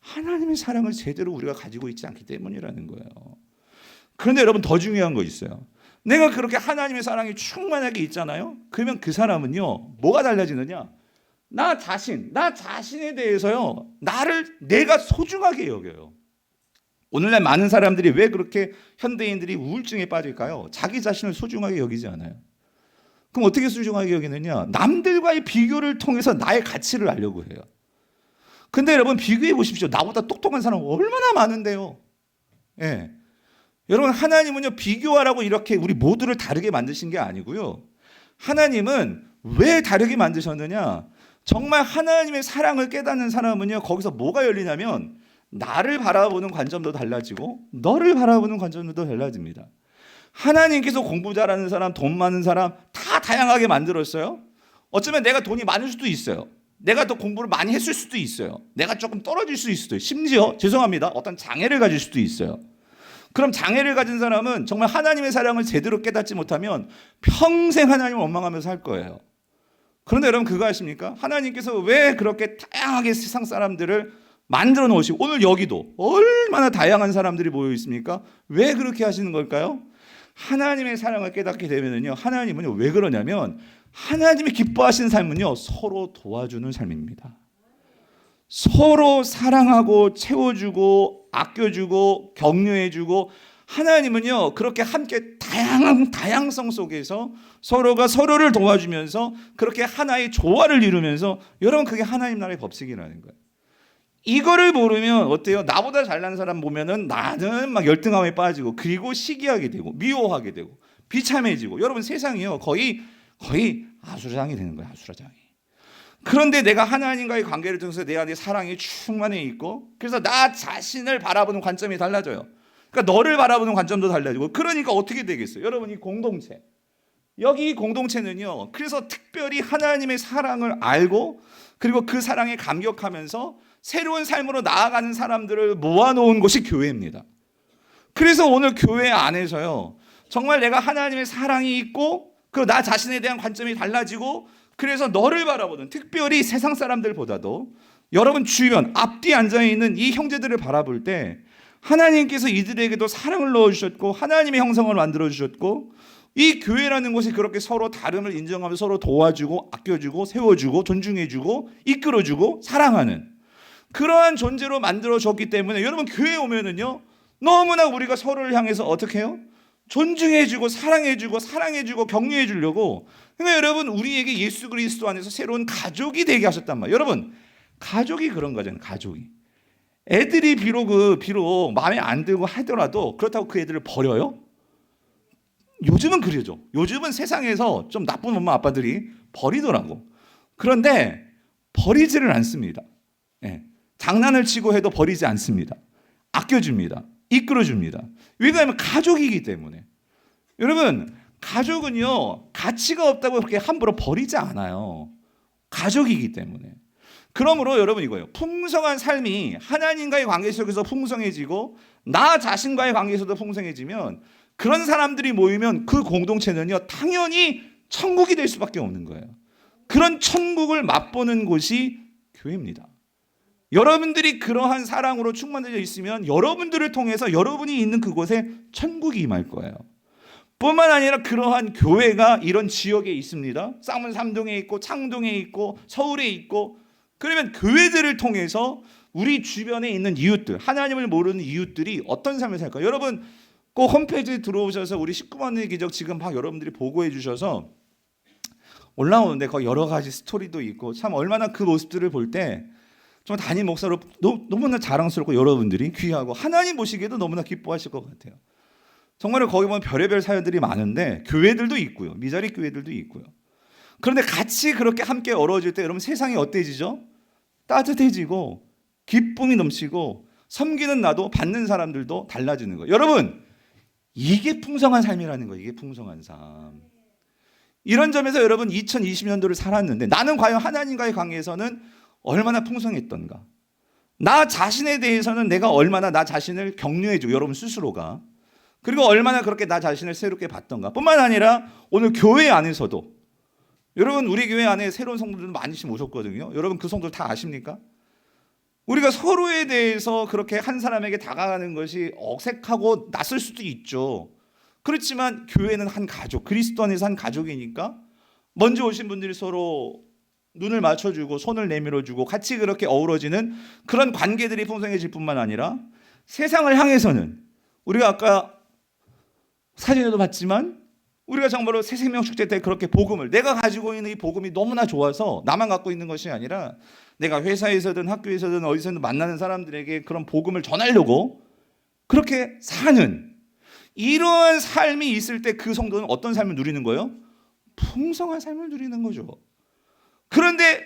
하나님의 사랑을 제대로 우리가 가지고 있지 않기 때문이라는 거예요. 그런데 여러분 더 중요한 거 있어요. 내가 그렇게 하나님의 사랑이 충만하게 있잖아요. 그러면 그 사람은요 뭐가 달라지느냐, 나 자신에 대해서요 내가 소중하게 여겨요. 오늘날 많은 사람들이 왜 그렇게 현대인들이 우울증에 빠질까요? 자기 자신을 소중하게 여기지 않아요. 그럼 어떻게 소중하게 여기느냐, 남들과의 비교를 통해서 나의 가치를 알려고 해요. 근데 여러분 비교해 보십시오. 나보다 똑똑한 사람 얼마나 많은데요. 예. 여러분 하나님은요 비교하라고 이렇게 우리 모두를 다르게 만드신 게 아니고요. 하나님은 왜 다르게 만드셨느냐, 정말 하나님의 사랑을 깨닫는 사람은요 거기서 뭐가 열리냐면 나를 바라보는 관점도 달라지고 너를 바라보는 관점도 달라집니다. 하나님께서 공부 잘하는 사람, 돈 많은 사람 다 다양하게 만들었어요. 어쩌면 내가 돈이 많을 수도 있어요. 내가 더 공부를 많이 했을 수도 있어요. 내가 조금 떨어질 수 있어요. 심지어 죄송합니다 어떤 장애를 가질 수도 있어요. 그럼 장애를 가진 사람은 정말 하나님의 사랑을 제대로 깨닫지 못하면 평생 하나님을 원망하면서 살 거예요. 그런데 여러분 그거 아십니까? 하나님께서 왜 그렇게 다양하게 세상 사람들을 만들어 놓으시고 오늘 여기도 얼마나 다양한 사람들이 모여 있습니까? 왜 그렇게 하시는 걸까요? 하나님의 사랑을 깨닫게 되면요 하나님은요 왜 그러냐면 하나님이 기뻐하시는 삶은요 서로 도와주는 삶입니다. 서로 사랑하고 채워주고 아껴주고 격려해주고, 하나님은요 그렇게 함께 다 다양성 속에서 서로가 서로를 도와주면서 그렇게 하나의 조화를 이루면서, 여러분 그게 하나님 나라의 법칙이라는 거예요. 이거를 모르면 어때요? 나보다 잘난 사람 보면은 나는 막 열등감에 빠지고, 그리고 시기하게 되고 미워하게 되고 비참해지고, 여러분 세상이요 거의 아수라장이 되는 거예요. 아수라장이. 그런데 내가 하나님과의 관계를 통해서 내 안에 사랑이 충만해 있고, 그래서 나 자신을 바라보는 관점이 달라져요. 그러니까 너를 바라보는 관점도 달라지고, 그러니까 어떻게 되겠어요? 여러분 이 공동체, 여기 공동체는요, 그래서 특별히 하나님의 사랑을 알고 그리고 그 사랑에 감격하면서 새로운 삶으로 나아가는 사람들을 모아놓은 곳이 교회입니다. 그래서 오늘 교회 안에서요, 정말 내가 하나님의 사랑이 있고 그리고 나 자신에 대한 관점이 달라지고, 그래서 너를 바라보는, 특별히 세상 사람들보다도 여러분 주변 앞뒤 앉아있는 이 형제들을 바라볼 때 하나님께서 이들에게도 사랑을 넣어주셨고 하나님의 형상을 만들어주셨고, 이 교회라는 곳이 그렇게 서로 다름을 인정하며 서로 도와주고 아껴주고 세워주고 존중해주고 이끌어주고 사랑하는 그러한 존재로 만들어졌기 때문에, 여러분 교회에 오면은요 너무나 우리가 서로를 향해서 어떻게 해요? 존중해주고 사랑해주고 격려해주려고. 그러니까 여러분 우리에게 예수 그리스도 안에서 새로운 가족이 되게 하셨단 말이에요. 여러분 가족이 그런 거잖아요. 가족이. 애들이 비록 마음에 안 들고 하더라도 그렇다고 그 애들을 버려요? 요즘은 그러죠. 요즘은 세상에서 좀 나쁜 엄마 아빠들이 버리더라고. 그런데 버리지를 않습니다. 예. 장난을 치고 해도 버리지 않습니다. 아껴줍니다. 이끌어줍니다. 왜냐하면 가족이기 때문에. 여러분 가족은요 가치가 없다고 그렇게 함부로 버리지 않아요. 가족이기 때문에. 그러므로 여러분 이거예요. 풍성한 삶이 하나님과의 관계 속에서 풍성해지고 나 자신과의 관계에서도 풍성해지면, 그런 사람들이 모이면 그 공동체는요 당연히 천국이 될 수밖에 없는 거예요. 그런 천국을 맛보는 곳이 교회입니다. 여러분들이 그러한 사랑으로 충만되어 있으면 여러분들을 통해서 여러분이 있는 그곳에 천국이 임할 거예요. 뿐만 아니라 그러한 교회가 이런 지역에 있습니다. 쌍문 3동에 있고 창동에 있고 서울에 있고, 그러면 교회들을 통해서 우리 주변에 있는 이웃들, 하나님을 모르는 이웃들이 어떤 삶을 살까요? 여러분 꼭 홈페이지에 들어오셔서 우리 19만의 기적 지금 막 여러분들이 보고해 주셔서 올라오는데 거기 여러 가지 스토리도 있고, 참 얼마나 그 모습들을 볼 때 좀 담임 목사로 너무나 자랑스럽고 여러분들이 귀하고 하나님 보시기에도 너무나 기뻐하실 것 같아요. 정말 거기 보면 별의별 사연들이 많은데 교회들도 있고요. 미자리 교회들도 있고요. 그런데 같이 그렇게 함께 어우러질 때 여러분 세상이 어때지죠? 따뜻해지고 기쁨이 넘치고 섬기는 나도 받는 사람들도 달라지는 거예요. 여러분 이게 풍성한 삶이라는 거예요. 이게 풍성한 삶. 이런 점에서 여러분 2020년도를 살았는데 나는 과연 하나님과의 관계에서는 얼마나 풍성했던가? 나 자신에 대해서는 내가 얼마나 나 자신을 격려해주고, 여러분 스스로가, 그리고 얼마나 그렇게 나 자신을 새롭게 봤던가? 뿐만 아니라 오늘 교회 안에서도, 여러분 우리 교회 안에 새로운 성도들도 많이씩 오셨거든요. 여러분 그 성도들 다 아십니까? 우리가 서로에 대해서 그렇게 한 사람에게 다가가는 것이 어색하고 낯설 수도 있죠. 그렇지만 교회는 한 가족, 그리스도 안에서 한 가족이니까 먼저 오신 분들이 서로 눈을 맞춰주고 손을 내밀어주고 같이 그렇게 어우러지는 그런 관계들이 풍성해질 뿐만 아니라 세상을 향해서는, 우리가 아까 사진에도 봤지만 우리가 정말로 새생명 축제 때 그렇게 복음을, 내가 가지고 있는 이 복음이 너무나 좋아서 나만 갖고 있는 것이 아니라 내가 회사에서든 학교에서든 어디서든 만나는 사람들에게 그런 복음을 전하려고 그렇게 사는 이러한 삶이 있을 때 그 성도는 어떤 삶을 누리는 거예요? 풍성한 삶을 누리는 거죠. 그런데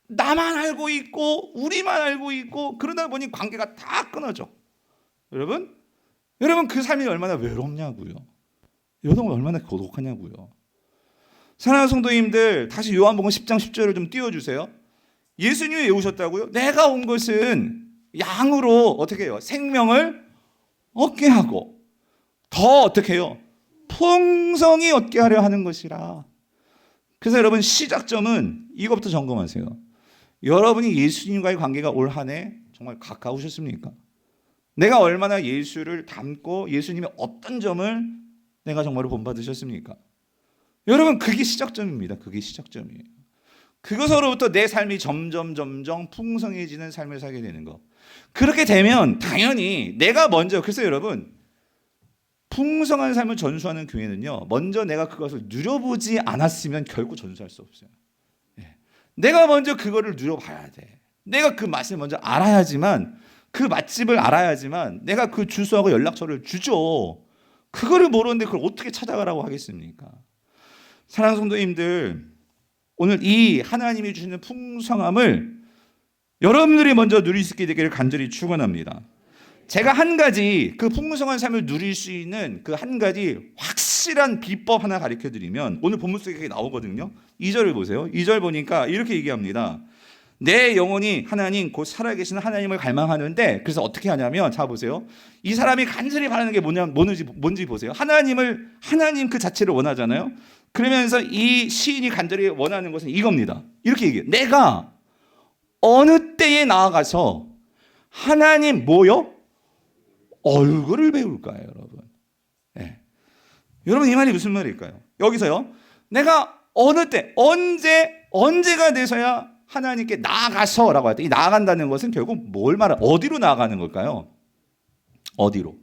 나만 알고 있고 우리만 알고 있고 그러다 보니 관계가 다 끊어져. 여러분 그 삶이 얼마나 외롭냐고요. 여러분 얼마나 고독하냐고요. 사랑하는 성도님들, 다시 요한복음 10장 10절을 좀 띄워주세요. 예수님이 왜 오셨다고요? 내가 온 것은 양으로 어떻게 해요? 생명을 얻게 하고 더 어떻게 해요? 풍성히 얻게 하려 하는 것이라. 그래서 여러분 시작점은 이것부터 점검하세요. 여러분이 예수님과의 관계가 올 한 해 정말 가까우셨습니까? 내가 얼마나 예수를 닮고 예수님의 어떤 점을 내가 정말로 본받으셨습니까? 여러분 그게 시작점입니다. 그게 시작점이에요. 그것으로부터 내 삶이 점점 풍성해지는 삶을 살게 되는 거. 그렇게 되면 당연히 내가 먼저, 그래서 여러분 풍성한 삶을 전수하는 교회는요, 먼저 내가 그것을 누려보지 않았으면 결코 전수할 수 없어요. 예. 내가 먼저 그거를 누려봐야 돼. 내가 그 맛을 먼저 알아야지만, 그 맛집을 알아야지만 내가 그 주소하고 연락처를 주죠. 그거를 모르는데 그걸 어떻게 찾아가라고 하겠습니까? 사랑하는 성도님들, 오늘 이 하나님이 주시는 풍성함을 여러분들이 먼저 누릴 수 있게 되기를 간절히 축원합니다. 제가 한 가지 그 풍성한 삶을 누릴 수 있는 그 한 가지 확실한 비법 하나 가르쳐 드리면, 오늘 본문 속에 그게 나오거든요. 2절을 보세요. 2절 보니까 이렇게 얘기합니다. 내 영혼이 하나님 곧 살아계신 하나님을 갈망하는데, 그래서 어떻게 하냐면, 자 보세요. 이 사람이 간절히 바라는 게 뭔지 보세요. 하나님 그 자체를 원하잖아요. 그러면서 이 시인이 간절히 원하는 것은 이겁니다. 이렇게 얘기해요. 내가 어느 때에 나아가서 하나님 뭐요? 얼굴을 배울까요, 여러분? 네. 여러분, 이 말이 무슨 말일까요? 여기서요, 내가 어느 때, 언제가 돼서야 하나님께 나아가서라고 할 때, 이 나아간다는 것은 결국 뭘 말하는, 어디로 나아가는 걸까요? 어디로?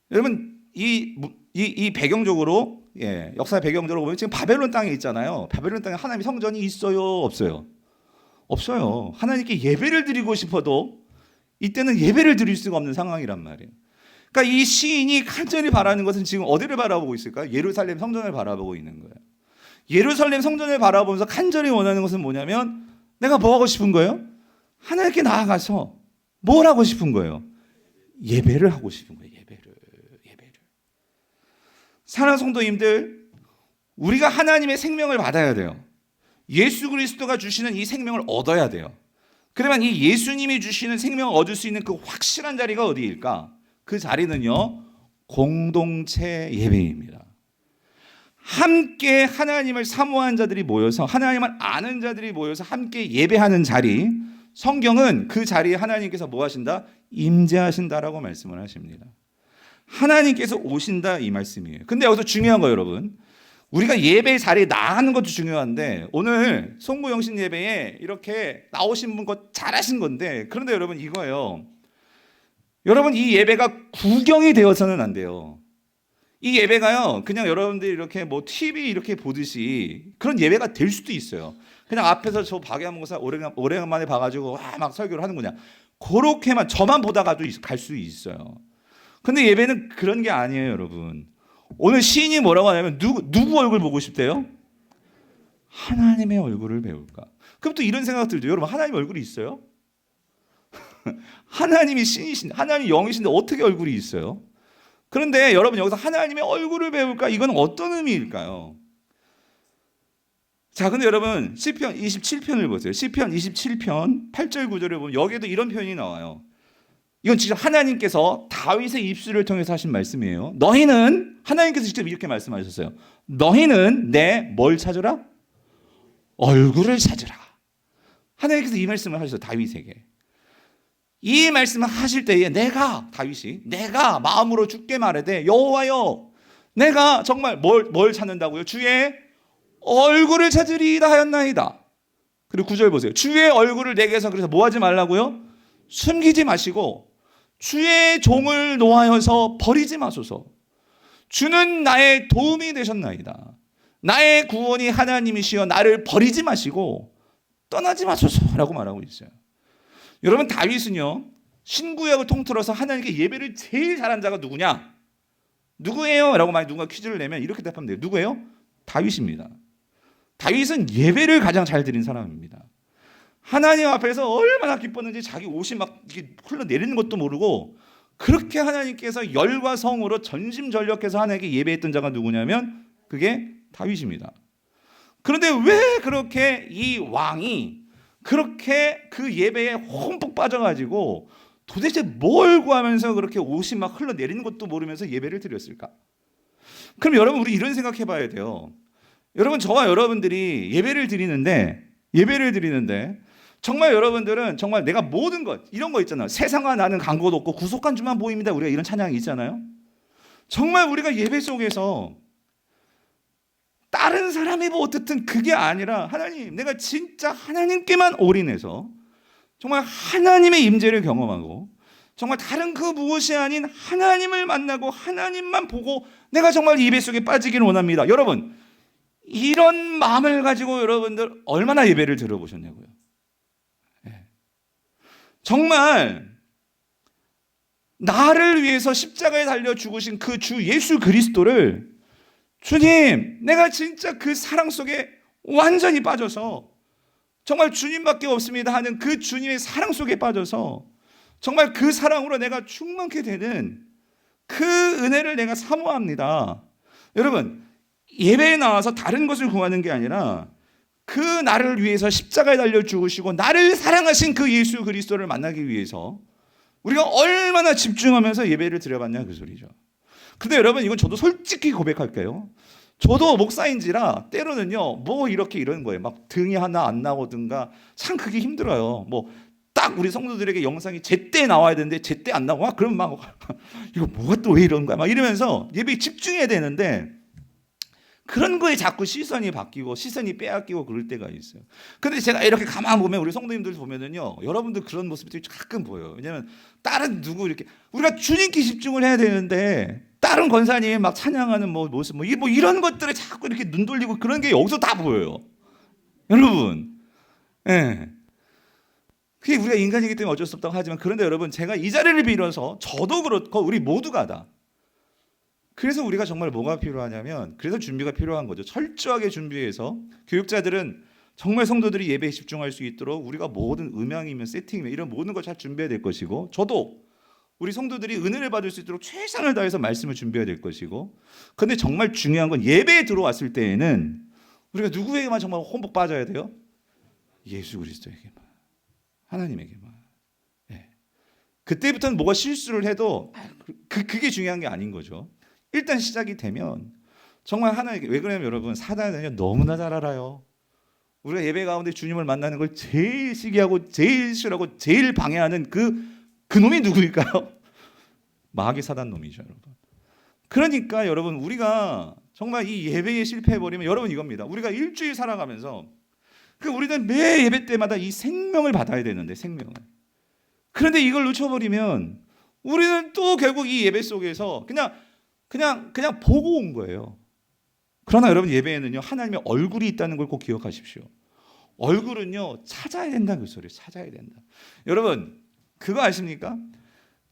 여러분, 이 배경적으로, 역사 배경적으로 보면 지금 바벨론 땅에 있잖아요. 바벨론 땅에 하나님의 성전이 있어요, 없어요? 없어요. 하나님께 예배를 드리고 싶어도 이때는 예배를 드릴 수가 없는 상황이란 말이에요. 그러니까 이 시인이 간절히 바라는 것은 지금 어디를 바라보고 있을까요? 예루살렘 성전을 바라보고 있는 거예요. 예루살렘 성전을 바라보면서 간절히 원하는 것은 뭐냐면, 내가 뭐 하고 싶은 거예요? 하나님께 나아가서 뭘 하고 싶은 거예요? 예배를 하고 싶은 거예요. 예배를. 사랑하는 성도님들, 우리가 하나님의 생명을 받아야 돼요. 예수 그리스도가 주시는 이 생명을 얻어야 돼요. 그러면 이 예수님이 주시는 생명을 얻을 수 있는 그 확실한 자리가 어디일까? 그 자리는요, 공동체 예배입니다. 함께 하나님을 사모하는 자들이 모여서, 하나님을 아는 자들이 모여서 함께 예배하는 자리, 성경은 그 자리에 하나님께서 뭐 하신다? 임재하신다라고 말씀을 하십니다. 하나님께서 오신다, 이 말씀이에요. 근데 여기서 중요한 거예요, 여러분. 우리가 예배 자리에 나가는 것도 중요한데, 오늘 송구영신 예배에 이렇게 나오신 분 거 잘하신 건데, 그런데 여러분 이거예요. 여러분, 이 예배가 구경이 되어서는 안 돼요. 이 예배가요, 그냥 여러분들이 이렇게 뭐 TV 이렇게 보듯이 그런 예배가 될 수도 있어요. 그냥 앞에서 저 박예한 목사 오래간만에 봐가지고 막 설교를 하는구나, 그렇게만 저만 보다가도 갈 수 있어요. 근데 예배는 그런 게 아니에요, 여러분. 오늘 시인이 뭐라고 하냐면, 누구 얼굴 보고 싶대요? 하나님의 얼굴을 배울까? 그럼 또 이런 생각 들죠. 여러분, 하나님 얼굴이 있어요? 하나님이 신이신, 하나님이 영이신데 어떻게 얼굴이 있어요? 그런데 여러분, 여기서 하나님의 얼굴을 배울까? 이건 어떤 의미일까요? 자, 근데 여러분, 시편 27편을 보세요. 시편 27편 8절 9절을 보면 여기에도 이런 표현이 나와요. 이건 진짜 하나님께서 다윗의 입술을 통해서 하신 말씀이에요. 너희는, 하나님께서 직접 이렇게 말씀하셨어요. 너희는 내 뭘 찾으라? 얼굴을 찾으라. 하나님께서 이 말씀을 하셨어요, 다윗에게. 이 말씀을 하실 때에 다윗이 내가 마음으로 주께 말하되, 여호와여, 내가 정말 뭘 찾는다고요? 주의 얼굴을 찾으리이다 하였나이다. 그리고 9절 보세요. 주의 얼굴을 내게서, 그래서 뭐 하지 말라고요? 숨기지 마시고 주의 종을 노하여서 버리지 마소서. 주는 나의 도움이 되셨나이다. 나의 구원이 하나님이시여 나를 버리지 마시고 떠나지 마소서라고 말하고 있어요. 여러분, 다윗은요, 신구약을 통틀어서 하나님께 예배를 제일 잘한 자가 누구냐? 누구예요? 라고 만약 누가 퀴즈를 내면 이렇게 답하면 돼요. 누구예요? 다윗입니다. 다윗은 예배를 가장 잘 드린 사람입니다. 하나님 앞에서 얼마나 기뻤는지 자기 옷이 막 이렇게 흘러내리는 것도 모르고, 그렇게 하나님께서 열과 성으로 전심전력해서 하나님께 예배했던 자가 누구냐면 그게 다윗입니다. 그런데 왜 그렇게 이 왕이 그렇게 그 예배에 홈뻑 빠져가지고 도대체 뭘 구하면서 그렇게 옷이 막 흘러내리는 것도 모르면서 예배를 드렸을까? 그럼 여러분, 우리 이런 생각 해봐야 돼요. 여러분, 저와 여러분들이 예배를 드리는데 정말 여러분들은 정말 내가 모든 것, 이런 거 있잖아요. 세상과 나는 간 곳 없고 구속한 주만 보입니다. 우리가 이런 찬양이 있잖아요. 정말 우리가 예배 속에서 다른 사람이 뭐 어떻든 그게 아니라, 하나님, 내가 진짜 하나님께만 올인해서 정말 하나님의 임재를 경험하고 정말 다른 그 무엇이 아닌 하나님을 만나고 하나님만 보고 내가 정말 예배 속에 빠지기를 원합니다. 여러분, 이런 마음을 가지고 여러분들 얼마나 예배를 들어보셨냐고요. 정말 나를 위해서 십자가에 달려 죽으신 그 주 예수 그리스도를, 주님, 내가 진짜 그 사랑 속에 완전히 빠져서 정말 주님밖에 없습니다 하는 그 주님의 사랑 속에 빠져서 정말 그 사랑으로 내가 충만케 되는 그 은혜를 내가 사모합니다. 여러분, 예배에 나와서 다른 것을 구하는 게 아니라 그 나를 위해서 십자가에 달려 죽으시고 나를 사랑하신 그 예수 그리스도를 만나기 위해서 우리가 얼마나 집중하면서 예배를 드려봤냐 그 소리죠. 근데 여러분, 이건 저도 솔직히 고백할게요. 저도 목사인지라 때로는요, 뭐 이렇게 이러는 거예요. 막 등이 하나 안 나오든가 참 그게 힘들어요. 뭐 딱 우리 성도들에게 영상이 제때 나와야 되는데 제때 안 나와? 그럼 막 이거 뭐가 또 왜 이런 거야? 막 이러면서 예배에 집중해야 되는데 그런 거에 자꾸 시선이 바뀌고 시선이 빼앗기고 그럴 때가 있어요. 근데 제가 이렇게 가만 보면 우리 성도님들 보면은요, 여러분들 그런 모습들이 가끔 보여요. 왜냐면 다른 누구 이렇게 우리가 주님께 집중을 해야 되는데 다른 권사님 막 찬양하는 뭐 모습 뭐 이런 것들에 자꾸 이렇게 눈 돌리고 그런 게 여기서 다 보여요. 여러분, 예. 그게 우리가 인간이기 때문에 어쩔 수 없다고 하지만, 그런데 여러분, 제가 이 자리를 빌어서 저도 그렇고 우리 모두가 다, 그래서 우리가 정말 뭐가 필요하냐면, 그래서 준비가 필요한 거죠. 철저하게 준비해서 교육자들은 정말 성도들이 예배에 집중할 수 있도록 우리가 모든 음향이면 세팅이면 이런 모든 걸 잘 준비해야 될 것이고, 저도 우리 성도들이 은혜를 받을 수 있도록 최선을 다해서 말씀을 준비해야 될 것이고, 그런데 정말 중요한 건 예배에 들어왔을 때에는 우리가 누구에게만 정말 홈복 빠져야 돼요? 예수 그리스도에게만, 하나님에게만. 네. 그때부터는 뭐가 실수를 해도 그게 중요한 게 아닌 거죠. 일단 시작이 되면 정말 하나님께, 왜 그러냐면 여러분, 사단은요 너무나 잘 알아요. 우리가 예배 가운데 주님을 만나는 걸 제일 시기하고 제일 싫어하고 제일 방해하는 그 놈이 누구일까요? 마귀 사단 놈이죠, 여러분. 그러니까 여러분, 우리가 정말 이 예배에 실패해버리면 여러분 이겁니다. 우리가 일주일 살아가면서 우리는 매 예배 때마다 이 생명을 받아야 되는데, 생명을. 그런데 이걸 놓쳐버리면 우리는 또 결국 이 예배 속에서 그냥 보고 온 거예요. 그러나 여러분, 예배에는요 하나님의 얼굴이 있다는 걸 꼭 기억하십시오. 얼굴은요 찾아야 된다는 그 소리예요. 찾아야 된다. 여러분, 그거 아십니까?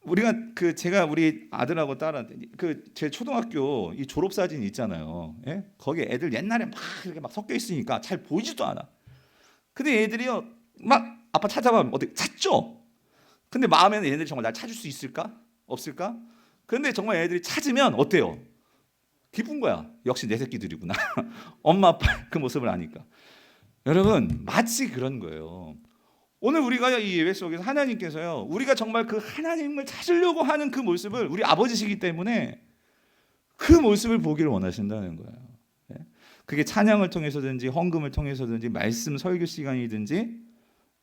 우리가 제가 우리 아들하고 딸한테 제 초등학교 이 졸업 사진 있잖아요. 예? 거기 애들 옛날에 막 이렇게 막 섞여 있으니까 잘 보이지도 않아. 근데 애들이요 막 아빠 찾아가면 어떻게 찾죠? 근데 마음에는 얘네들이 정말 날 찾을 수 있을까? 없을까? 그런데 정말 애들이 찾으면 어때요? 기쁜 거야. 역시 내 새끼들이구나. 엄마 아빠 그 모습을 아니까. 여러분, 마치 그런 거예요. 오늘 우리가 이 예배 속에서 하나님께서요, 우리가 정말 그 하나님을 찾으려고 하는 그 모습을, 우리 아버지시기 때문에 그 모습을 보기를 원하신다는 거예요. 그게 찬양을 통해서든지 헌금을 통해서든지 말씀 설교 시간이든지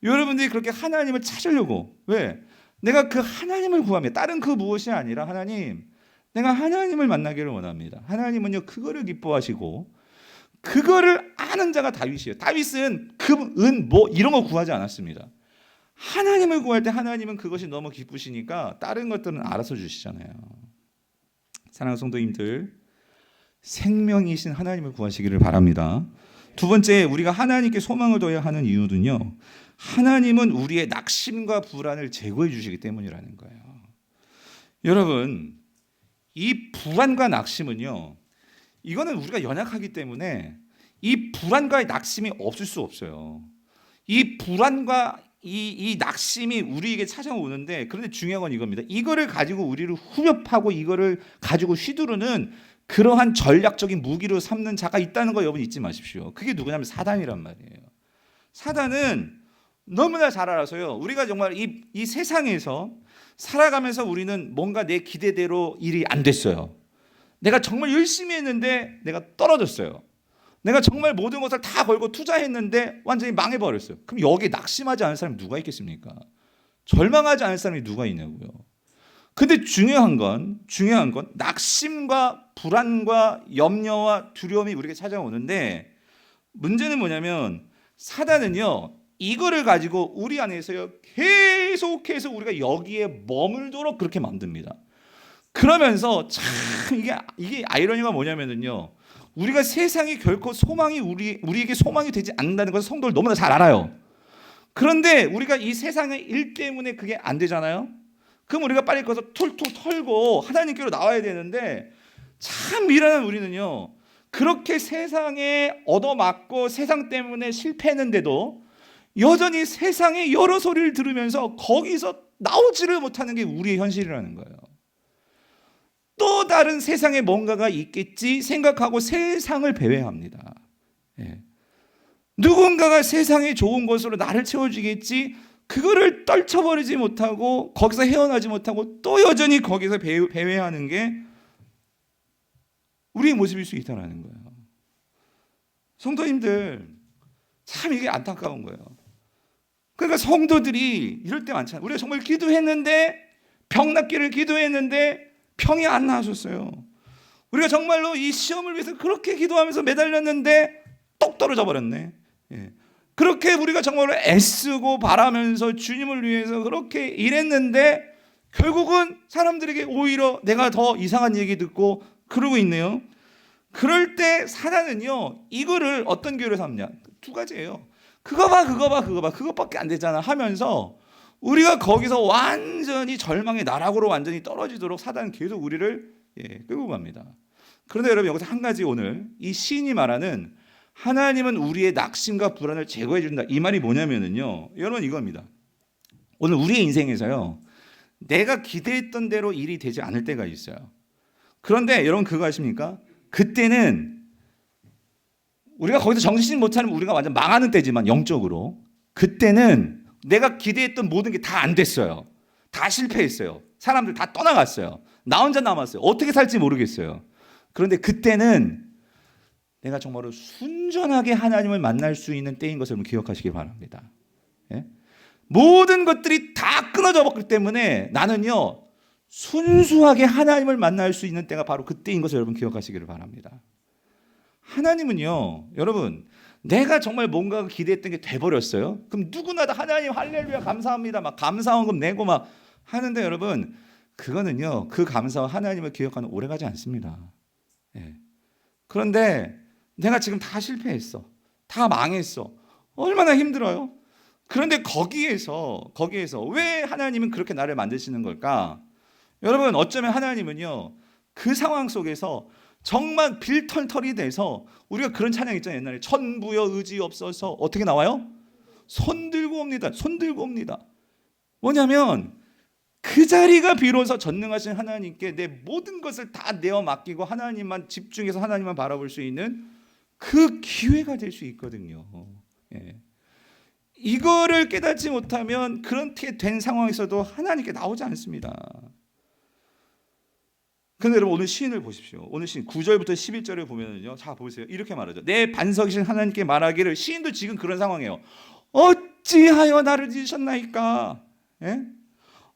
여러분들이 그렇게 하나님을 찾으려고, 왜? 내가 그 하나님을 구하며 다른 그 무엇이 아니라 하나님, 내가 하나님을 만나기를 원합니다. 하나님은요 그거를 기뻐하시고 그거를 아는 자가 다윗이에요. 다윗은 금, 뭐 이런 거 구하지 않았습니다. 하나님을 구할 때 하나님은 그것이 너무 기쁘시니까 다른 것들은 알아서 주시잖아요. 사랑하는 성도님들, 생명이신 하나님을 구하시기를 바랍니다. 두 번째, 우리가 하나님께 소망을 둬야 하는 이유는요, 하나님은 우리의 낙심과 불안을 제거해 주시기 때문이라는 거예요. 여러분, 이 불안과 낙심은요, 이거는 우리가 연약하기 때문에 이 불안과 낙심이 없을 수 없어요. 이 불안과 이 낙심이 우리에게 찾아오는데, 그런데 중요한 건 이겁니다. 이거를 가지고 우리를 후벼파고 이거를 가지고 휘두르는 그러한 전략적인 무기로 삼는 자가 있다는 거 여러분 잊지 마십시오. 그게 누구냐면 사단이란 말이에요. 사단은 너무나 잘 알아서요, 우리가 정말 이 세상에서 살아가면서 우리는 뭔가 내 기대대로 일이 안 됐어요. 내가 정말 열심히 했는데 내가 떨어졌어요. 내가 정말 모든 것을 다 걸고 투자했는데 완전히 망해버렸어요. 그럼 여기에 낙심하지 않을 사람이 누가 있겠습니까? 절망하지 않을 사람이 누가 있냐고요. 근데 중요한 건 낙심과 불안과 염려와 두려움이 우리에게 찾아오는데, 문제는 뭐냐면 사단은요 이거를 가지고 우리 안에서요 계속해서 우리가 여기에 머물도록 그렇게 만듭니다. 그러면서 참 이게 아이러니가 뭐냐면은요, 우리가 세상이 결코 소망이 우리에게 소망이 되지 않는다는 것을 성도들 너무나 잘 알아요. 그런데 우리가 이 세상의 일 때문에 그게 안 되잖아요. 그럼 우리가 빨리 거기서 툴툴 털고 하나님께로 나와야 되는데, 참 미련한 우리는요 그렇게 세상에 얻어맞고 세상 때문에 실패했는데도 여전히 세상의 여러 소리를 들으면서 거기서 나오지를 못하는 게 우리의 현실이라는 거예요. 또 다른 세상에 뭔가가 있겠지 생각하고 세상을 배회합니다. 예. 누군가가 세상의 좋은 것으로 나를 채워주겠지, 그거를 떨쳐버리지 못하고 거기서 헤어나지 못하고 또 여전히 거기서 배회하는 게 우리의 모습일 수 있다는 거예요. 성도님들, 참 이게 안타까운 거예요. 그러니까 성도들이 이럴 때 많잖아요. 우리가 정말 기도했는데, 병 낫기를 기도했는데 병이 안 나아졌어요. 우리가 정말로 이 시험을 위해서 그렇게 기도하면서 매달렸는데 똑 떨어져 버렸네. 예. 그렇게 우리가 정말로 애쓰고 바라면서 주님을 위해서 그렇게 일했는데 결국은 사람들에게 오히려 내가 더 이상한 얘기 듣고 그러고 있네요. 그럴 때 사단은요 이거를 어떤 기회로 삼냐, 두 가지예요. 그거 봐 그것밖에 안 되잖아 하면서 우리가 거기서 완전히 절망의 나락으로 완전히 떨어지도록 사단은 계속 우리를 끌고 갑니다. 그런데 여러분, 여기서 한 가지, 오늘 이 시인이 말하는 하나님은 우리의 낙심과 불안을 제거해 준다, 이 말이 뭐냐면은요, 여러분 이겁니다. 오늘 우리의 인생에서요 내가 기대했던 대로 일이 되지 않을 때가 있어요. 그런데 여러분 그거 아십니까? 그때는 우리가 거기서 정신 못 차리면 우리가 완전 망하는 때지만, 영적으로 그때는 내가 기대했던 모든 게 다 안 됐어요. 다 실패했어요. 사람들 다 떠나갔어요. 나 혼자 남았어요. 어떻게 살지 모르겠어요. 그런데 그때는 내가 정말로 순전하게 하나님을 만날 수 있는 때인 것을 여러분 기억하시기 바랍니다. 예? 모든 것들이 다 끊어져 버렸기 때문에 나는요 순수하게 하나님을 만날 수 있는 때가 바로 그때인 것을 여러분 기억하시기를 바랍니다. 하나님은요, 여러분, 내가 정말 뭔가 기대했던 게 돼버렸어요. 그럼 누구나 다 하나님 할렐루야 감사합니다 막 감사원금 내고 막 하는데, 여러분 그거는요 그 감사와 하나님을 기억하는 오래가지 않습니다. 예. 그런데 내가 지금 다 실패했어, 다 망했어, 얼마나 힘들어요. 그런데 거기에서 왜 하나님은 그렇게 나를 만드시는 걸까? 여러분, 어쩌면 하나님은요 그 상황 속에서 정말 빌털털이 돼서, 우리가 그런 찬양 있잖아요. 옛날에 천부여 의지 없어서 어떻게 나와요? 손 들고 옵니다. 손 들고 옵니다. 뭐냐면 그 자리가 비로소 전능하신 하나님께 내 모든 것을 다 내어 맡기고 하나님만 집중해서 하나님만 바라볼 수 있는 그 기회가 될 수 있거든요. 예. 이거를 깨닫지 못하면 그렇게 된 상황에서도 하나님께 나오지 않습니다. 근데 여러분, 오늘 시인을 보십시오. 오늘 시인 9절부터 11절을 보면요, 자 보세요. 이렇게 말하죠. 내 반석이신 하나님께 말하기를, 시인도 지금 그런 상황이에요. 어찌하여 나를 지으셨나이까? 예?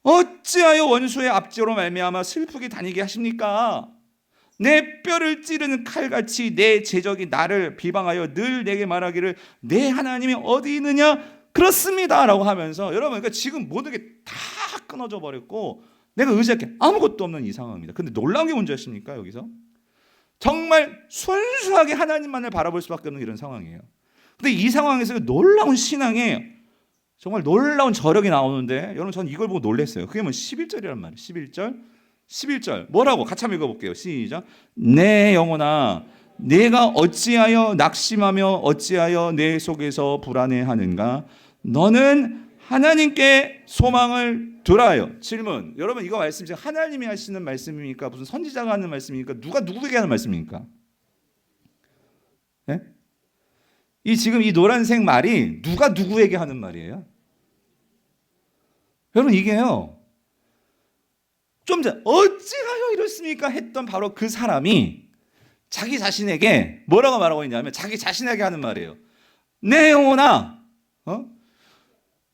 어찌하여 원수의 압제로 말미암아 슬프게 다니게 하십니까? 내 뼈를 찌르는 칼같이 내 제적이 나를 비방하여 늘 내게 말하기를 내 하나님이 어디 있느냐? 그렇습니다 라고 하면서, 여러분 그러니까 지금 모든 게 다 끊어져 버렸고 내가 의지할 게 아무것도 없는 이 상황입니다. 근데 놀라운 게 뭔지 아십니까? 여기서 정말 순수하게 하나님만을 바라볼 수밖에 없는 이런 상황이에요. 근데 이 상황에서 놀라운 신앙에 정말 놀라운 저력이 나오는데, 여러분 저는 이걸 보고 놀랐어요. 그게 뭐 11절이란 말이에요. 11절 뭐라고? 같이 한번 읽어볼게요. 시작. 내 영혼아 내가 어찌하여 낙심하며 어찌하여 내 속에서 불안해하는가? 너는 하나님께 소망을 두라요. 질문. 여러분 이거 말씀 지금 하나님이 하시는 말씀입니까? 무슨 선지자가 하는 말씀입니까? 누가 누구에게 하는 말씀입니까? 네? 지금 이 노란색 말이 누가 누구에게 하는 말이에요? 여러분 이게요, 좀 전 어찌하여 이렇습니까? 했던 바로 그 사람이 자기 자신에게 뭐라고 말하고 있냐면, 자기 자신에게 하는 말이에요. 내 영혼아,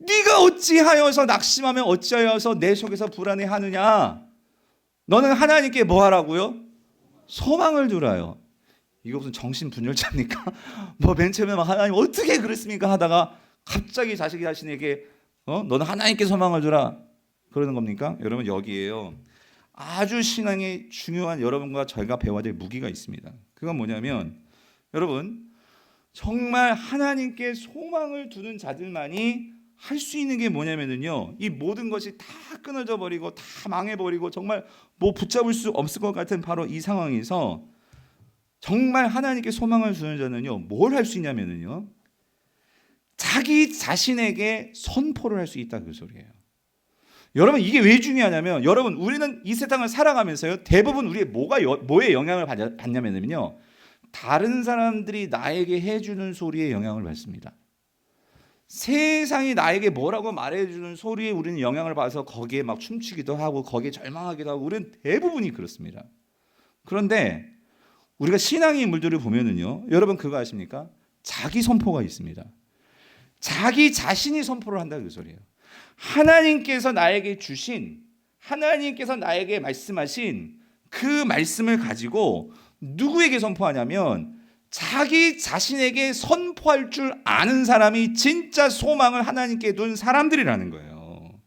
네가 어찌하여서 낙심하며 어찌하여서 내 속에서 불안해하느냐? 너는 하나님께 뭐 하라고요? 소망을 두라요. 이거 무슨 정신분열자입니까? 뭐 맨 처음에 막 하나님 어떻게 그랬습니까 하다가 갑자기 자기 자신에게 너는 하나님께 소망을 두라 그러는 겁니까? 여러분, 여기에요 아주 신앙의 중요한 여러분과 저희가 배워야 될 무기가 있습니다. 그건 뭐냐면, 여러분, 정말 하나님께 소망을 두는 자들만이 할 수 있는 게 뭐냐면요, 이 모든 것이 다 끊어져 버리고 다 망해버리고 정말 뭐 붙잡을 수 없을 것 같은 바로 이 상황에서 정말 하나님께 소망을 두는 자는요, 뭘 할 수 있냐면요, 자기 자신에게 선포를 할 수 있다, 그 소리예요. 여러분, 이게 왜 중요하냐면, 여러분, 우리는 이 세상을 살아가면서요, 대부분 우리의 뭐에 영향을 받냐면요, 다른 사람들이 나에게 해주는 소리에 영향을 받습니다. 세상이 나에게 뭐라고 말해주는 소리에 우리는 영향을 받아서 거기에 막 춤추기도 하고 거기에 절망하기도 하고, 우리는 대부분이 그렇습니다. 그런데 우리가 신앙의 인물들을 보면은요, 여러분 그거 아십니까? 자기 선포가 있습니다. 자기 자신이 선포를 한다, 그 소리예요. 하나님께서 나에게 주신, 하나님께서 나에게 말씀하신 그 말씀을 가지고 누구에게 선포하냐면, 자기 자신에게 선포할 줄 아는 사람이 진짜 소망을 하나님께 둔 사람들이라는 거예요.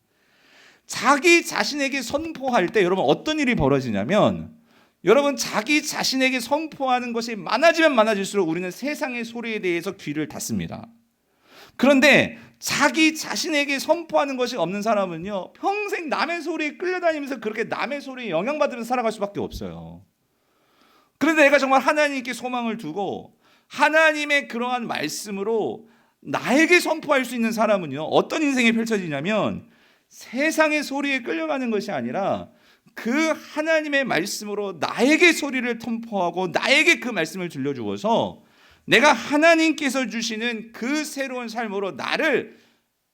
자기 자신에게 선포할 때 여러분 어떤 일이 벌어지냐면, 여러분 자기 자신에게 선포하는 것이 많아지면 많아질수록 우리는 세상의 소리에 대해서 귀를 닫습니다. 그런데 자기 자신에게 선포하는 것이 없는 사람은요, 평생 남의 소리에 끌려다니면서 그렇게 남의 소리에 영향받으면서 살아갈 수밖에 없어요. 그런데 내가 정말 하나님께 소망을 두고 하나님의 그러한 말씀으로 나에게 선포할 수 있는 사람은요, 어떤 인생이 펼쳐지냐면, 세상의 소리에 끌려가는 것이 아니라 그 하나님의 말씀으로 나에게 소리를 선포하고 나에게 그 말씀을 들려주어서 내가 하나님께서 주시는 그 새로운 삶으로 나를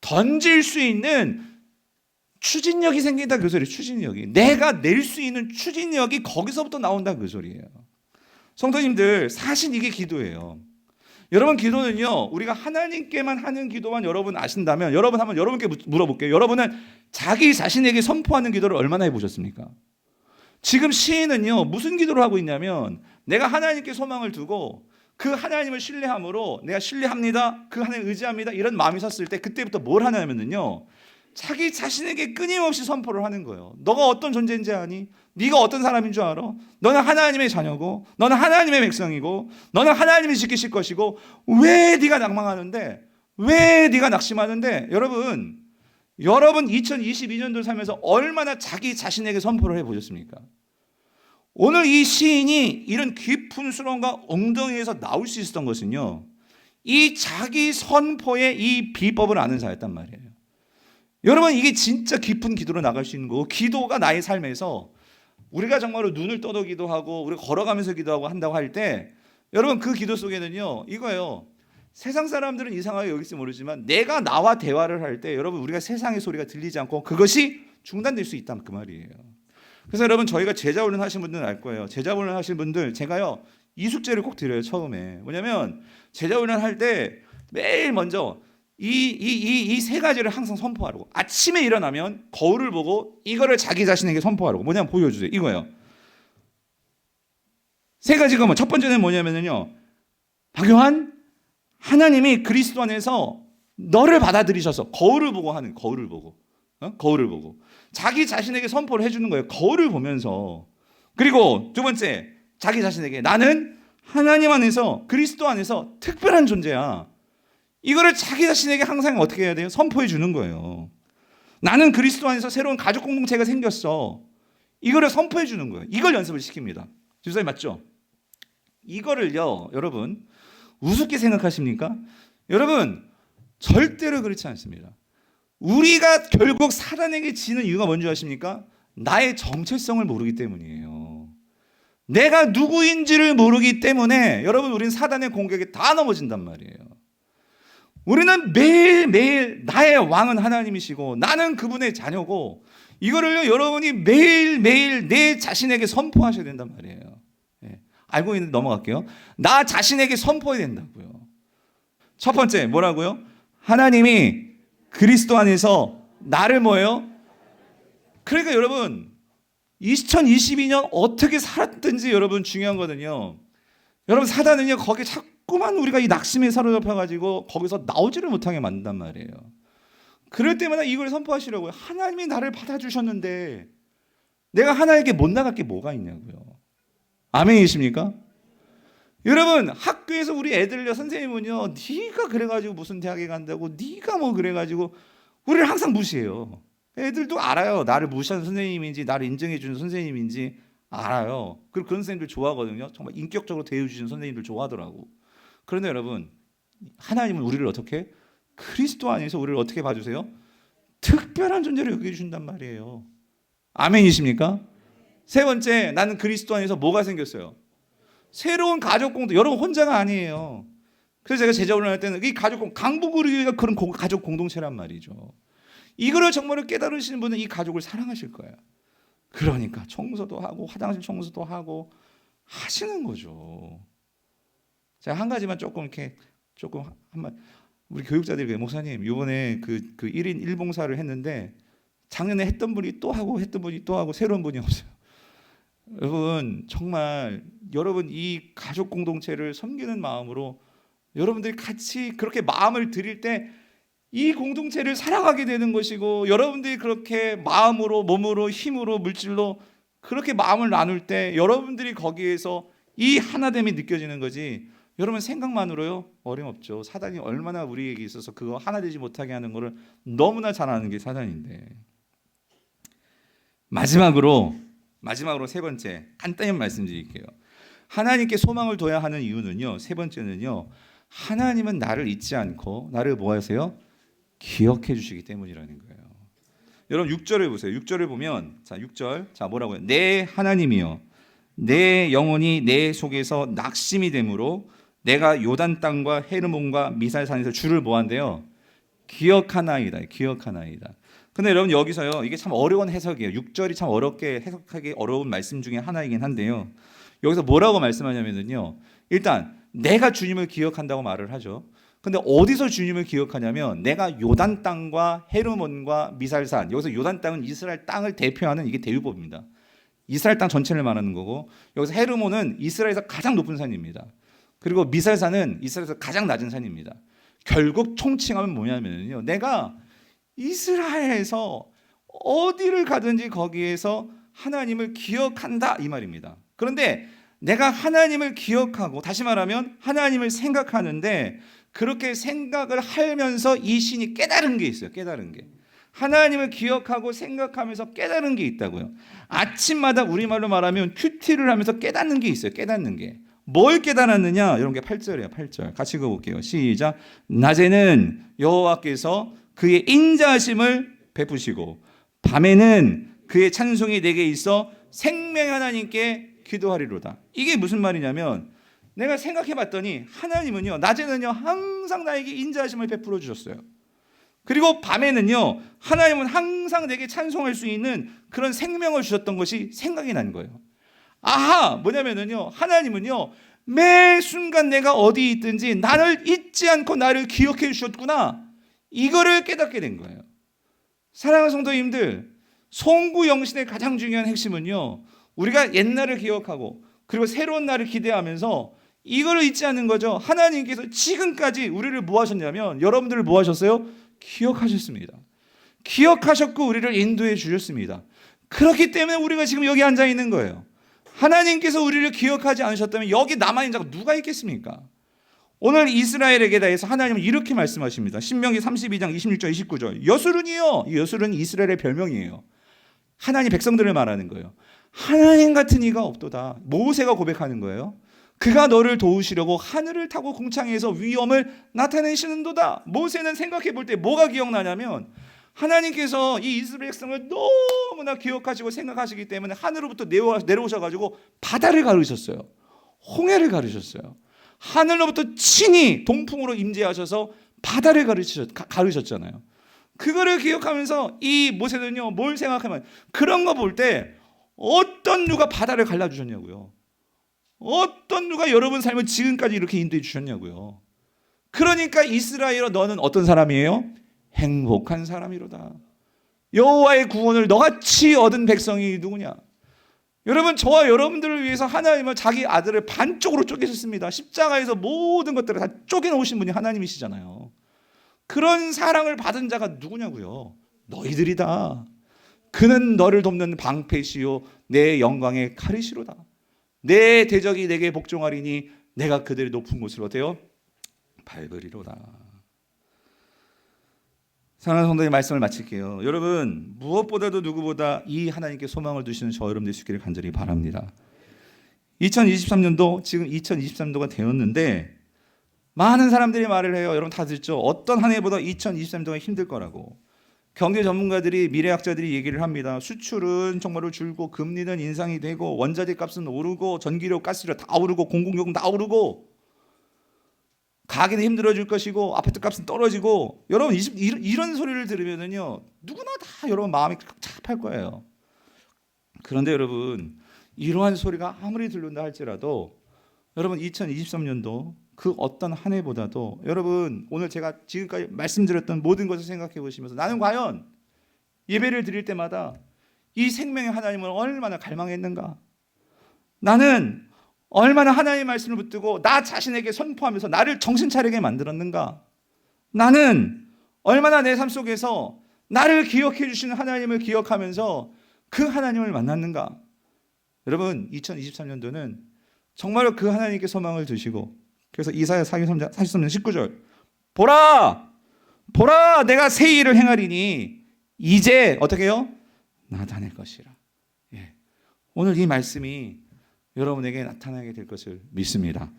던질 수 있는 추진력이 생긴다, 그 소리예요. 추진력이, 내가 낼 수 있는 추진력이 거기서부터 나온다, 그 소리예요. 성도님들, 사실 이게 기도예요. 여러분, 기도는요, 우리가 하나님께만 하는 기도만 여러분 아신다면, 여러분 한번 여러분께 물어볼게요. 여러분은 자기 자신에게 선포하는 기도를 얼마나 해보셨습니까? 지금 시인은요, 무슨 기도를 하고 있냐면, 내가 하나님께 소망을 두고 그 하나님을 신뢰함으로, 내가 신뢰합니다, 그 하나님 의지합니다, 이런 마음이 섰을 때 그때부터 뭘 하냐면요, 자기 자신에게 끊임없이 선포를 하는 거예요. 너가 어떤 존재인지 아니? 네가 어떤 사람인 줄 알아? 너는 하나님의 자녀고, 너는 하나님의 백성이고, 너는 하나님이 지키실 것이고, 왜 네가 낭망하는데, 왜 네가 낙심하는데? 여러분 2022년도를 살면서 얼마나 자기 자신에게 선포를 해보셨습니까? 오늘 이 시인이 이런 깊은 수렁과 엉덩이에서 나올 수 있었던 것은요, 이 자기 선포의 이 비법을 아는 자였단 말이에요. 여러분, 이게 진짜 깊은 기도로 나갈 수 있는 거고, 기도가 나의 삶에서 우리가 정말로 눈을 떠도 기도하고 우리가 걸어가면서 기도하고 한다고 할 때, 여러분 그 기도 속에는요, 이거예요. 세상 사람들은 이상하게 여길지 모르지만 내가 나와 대화를 할 때 여러분, 우리가 세상의 소리가 들리지 않고 그것이 중단될 수 있다, 그 말이에요. 그래서 여러분, 저희가 제자훈련 하신 분들은 알 거예요. 제자훈련 하신 분들, 제가요 이 숙제를 꼭 드려요. 처음에 뭐냐면, 제자훈련 할 때 매일 먼저 이 세 가지를 항상 선포하라고. 아침에 일어나면 거울을 보고 이거를 자기 자신에게 선포하라고. 뭐냐면 보여주세요. 이거예요. 세 가지가 첫 번째는 뭐냐면요, 박요한, 하나님이 그리스도 안에서 너를 받아들이셔서, 거울을 보고 하는, 거울을 보고, 거울을 보고 자기 자신에게 선포를 해주는 거예요. 거울을 보면서. 그리고 두 번째, 자기 자신에게 나는 하나님 안에서, 그리스도 안에서 특별한 존재야. 이거를 자기 자신에게 항상 어떻게 해야 돼요? 선포해 주는 거예요. 나는 그리스도 안에서 새로운 가족 공동체가 생겼어. 이거를 선포해 주는 거예요. 이걸 연습을 시킵니다. 집사님 맞죠? 이거를요, 여러분 우습게 생각하십니까? 여러분 절대로 그렇지 않습니다. 우리가 결국 사단에게 지는 이유가 뭔지 아십니까? 나의 정체성을 모르기 때문이에요. 내가 누구인지를 모르기 때문에 여러분, 우리는 사단의 공격에 다 넘어진단 말이에요. 우리는 매일매일 나의 왕은 하나님이시고 나는 그분의 자녀고, 이거를요 여러분이 매일매일 내 자신에게 선포하셔야 된단 말이에요. 네. 알고 있는데 넘어갈게요. 나 자신에게 선포해야 된다고요. 첫 번째 뭐라고요? 하나님이 그리스도 안에서 나를 뭐예요? 그러니까 여러분 2022년 어떻게 살았든지 여러분 중요한 거는요, 여러분 사단은요 거기에 자꾸 자꾸만 우리가 이 낙심에 사로잡혀가지고 거기서 나오지를 못하게 만든단 말이에요. 그럴 때마다 이걸 선포하시려고요. 하나님이 나를 받아주셨는데 내가 하나님께 못 나갈 게 뭐가 있냐고요. 아멘이십니까? 여러분, 학교에서 우리 애들요, 선생님은요, 네가 그래가지고 무슨 대학에 간다고, 네가 뭐 그래가지고 우리를 항상 무시해요. 애들도 알아요. 나를 무시하는 선생님인지 나를 인정해주는 선생님인지 알아요. 그리고 그런 선생님들 좋아하거든요. 정말 인격적으로 대해주시는 선생님들 좋아하더라고. 그런데 여러분, 하나님은 우리를 어떻게, 그리스도 안에서 우리를 어떻게 봐주세요? 특별한 존재로 여겨주신단 말이에요. 아멘이십니까? 세 번째, 나는 그리스도 안에서 뭐가 생겼어요? 새로운 가족 공동. 여러분 혼자가 아니에요. 그래서 제가 제자훈련 할 때는 이 가족 강북의교회가 그런 가족 공동체란 말이죠. 이거를 정말로 깨달으시는 분은 이 가족을 사랑하실 거예요. 그러니까 청소도 하고 화장실 청소도 하고 하시는 거죠. 제가 한 가지만 조금 이렇게 조금 한번 우리 교육자들에게, 목사님 이번에 그 1인 1봉사를 했는데 작년에 했던 분이 또 하고 했던 분이 또 하고 새로운 분이 없어요. 여러분 정말 여러분 이 가족 공동체를 섬기는 마음으로 여러분들이 같이 그렇게 마음을 드릴 때 이 공동체를 사랑하게 되는 것이고, 여러분들이 그렇게 마음으로 몸으로 힘으로 물질로 그렇게 마음을 나눌 때 여러분들이 거기에서 이 하나됨이 느껴지는 거지. 여러분 생각만으로요 어림없죠. 사단이 얼마나 우리에게 있어서 그거 하나 되지 못하게 하는 거를 너무나 잘 아는 게 사단인데. 마지막으로 세 번째 간단히 말씀드릴게요. 하나님께 소망을 둬야 하는 이유는요, 세 번째는요, 하나님은 나를 잊지 않고 나를 뭐 하세요? 기억해 주시기 때문이라는 거예요. 여러분 6절을 보세요. 6절을 보면, 자 6절, 자 뭐라고요? 내 하나님이여 내 영혼이 내 속에서 낙심이 되므로 내가 요단 땅과 헤르몬과 미살산에서 주를 뭐 한대요? 기억하나이다. 기억하나이다. 근데 여러분 여기서요, 이게 참 어려운 해석이에요. 6절이 참 어렵게 해석하기 어려운 말씀 중에 하나이긴 한데요, 여기서 뭐라고 말씀하냐면요, 일단 내가 주님을 기억한다고 말을 하죠. 근데 어디서 주님을 기억하냐면 내가 요단 땅과 헤르몬과 미살산, 여기서 요단 땅은 이스라엘 땅을 대표하는 이게 대유법입니다. 이스라엘 땅 전체를 말하는 거고, 여기서 헤르몬은 이스라엘에서 가장 높은 산입니다. 그리고 미살산은 이스라엘에서 가장 낮은 산입니다. 결국 총칭하면 뭐냐면요, 내가 이스라엘에서 어디를 가든지 거기에서 하나님을 기억한다 이 말입니다. 그런데 내가 하나님을 기억하고, 다시 말하면 하나님을 생각하는데, 그렇게 생각을 하면서 이 신이 깨달은 게 있어요. 깨달은 게, 하나님을 기억하고 생각하면서 깨달은 게 있다고요. 아침마다 우리말로 말하면 큐티를 하면서 깨닫는 게 있어요. 깨닫는 게. 뭘 깨달았느냐? 이런 게 8절이에요. 8절 같이 읽어볼게요. 시작. 낮에는 여호와께서 그의 인자하심을 베푸시고 밤에는 그의 찬송이 내게 있어 생명의 하나님께 기도하리로다. 이게 무슨 말이냐면, 내가 생각해 봤더니 하나님은요, 낮에는요 항상 나에게 인자하심을 베풀어 주셨어요. 그리고 밤에는요 하나님은 항상 내게 찬송할 수 있는 그런 생명을 주셨던 것이 생각이 난 거예요. 아하, 뭐냐면은요, 하나님은요 매 순간 내가 어디 있든지 나를 잊지 않고 나를 기억해 주셨구나, 이거를 깨닫게 된 거예요. 사랑하는 성도님들, 송구 영신의 가장 중요한 핵심은요, 우리가 옛날을 기억하고 그리고 새로운 날을 기대하면서 이거를 잊지 않는 거죠. 하나님께서 지금까지 우리를 뭐 하셨냐면, 여러분들을 뭐 하셨어요? 기억하셨습니다. 기억하셨고 우리를 인도해 주셨습니다. 그렇기 때문에 우리가 지금 여기 앉아 있는 거예요. 하나님께서 우리를 기억하지 않으셨다면 여기 남아있는 자가 누가 있겠습니까? 오늘 이스라엘에게 대해서 하나님은 이렇게 말씀하십니다. 신명기 32장 26절 29절. 여수른이요, 이 여수른이 이스라엘의 별명이에요. 하나님 백성들을 말하는 거예요. 하나님 같은 이가 없도다. 모세가 고백하는 거예요. 그가 너를 도우시려고 하늘을 타고 궁창에서 위엄을 나타내시는도다. 모세는 생각해 볼 때 뭐가 기억나냐면, 하나님께서 이 이스라엘 백성을 너무나 기억하시고 생각하시기 때문에 하늘로부터 내려오셔가지고 바다를 가르셨어요. 홍해를 가르셨어요. 하늘로부터 친히 동풍으로 임재하셔서 바다를 가르셨잖아요. 그거를 기억하면서 이 모세는요 뭘 생각하면, 그런 거 볼 때 어떤 누가 바다를 갈라주셨냐고요. 어떤 누가 여러분 삶을 지금까지 이렇게 인도해 주셨냐고요. 그러니까 이스라엘아, 너는 어떤 사람이에요? 행복한 사람이로다. 여호와의 구원을 너같이 얻은 백성이 누구냐? 여러분, 저와 여러분들을 위해서 하나님은 자기 아들을 반쪽으로 쪼개셨습니다. 십자가에서 모든 것들을 다 쪼개놓으신 분이 하나님이시잖아요. 그런 사랑을 받은 자가 누구냐고요? 너희들이다. 그는 너를 돕는 방패시요 내 영광의 칼이시로다. 내 대적이 내게 복종하리니 내가 그들의 높은 곳을 어때요? 밟으리로다. 사랑하는 성도님, 말씀을 마칠게요. 여러분, 무엇보다도 누구보다 이 하나님께 소망을 두시는 저 여러분 되시기를 간절히 바랍니다. 2023년도 지금 2023년도가 되었는데 많은 사람들이 말을 해요. 여러분 다 듣죠? 어떤 한 해보다 2023년도가 힘들 거라고. 경제 전문가들이, 미래학자들이 얘기를 합니다. 수출은 정말로 줄고 금리는 인상이 되고 원자재 값은 오르고 전기료, 가스료 다 오르고 공공요금 다 오르고 가게는 힘들어질 것이고 아파트 값은 떨어지고. 여러분 이런 소리를 들으면은요, 누구나 다 여러분 마음이 착잡할 거예요. 그런데 여러분, 이러한 소리가 아무리 들린다 할지라도 여러분 2023년도 그 어떤 한 해보다도 여러분 오늘 제가 지금까지 말씀드렸던 모든 것을 생각해 보시면서 나는 과연 예배를 드릴 때마다 이 생명의 하나님을 얼마나 갈망했는가, 나는 얼마나 하나님의 말씀을 붙들고 나 자신에게 선포하면서 나를 정신 차리게 만들었는가, 나는 얼마나 내 삶 속에서 나를 기억해 주시는 하나님을 기억하면서 그 하나님을 만났는가. 여러분 2023년도는 정말로 그 하나님께 소망을 두시고, 그래서 이사야 43장 19절 보라 보라 내가 새 일을 행하리니 이제 어떻게 해요? 나타낼 것이라. 예. 오늘 이 말씀이 여러분에게 나타나게 될 것을 믿습니다.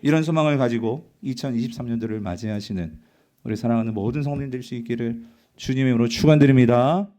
이런 소망을 가지고 2023년도를 맞이하시는 우리 사랑하는 모든 성도님 될 수 있기를 주님의 이름으로 축원드립니다.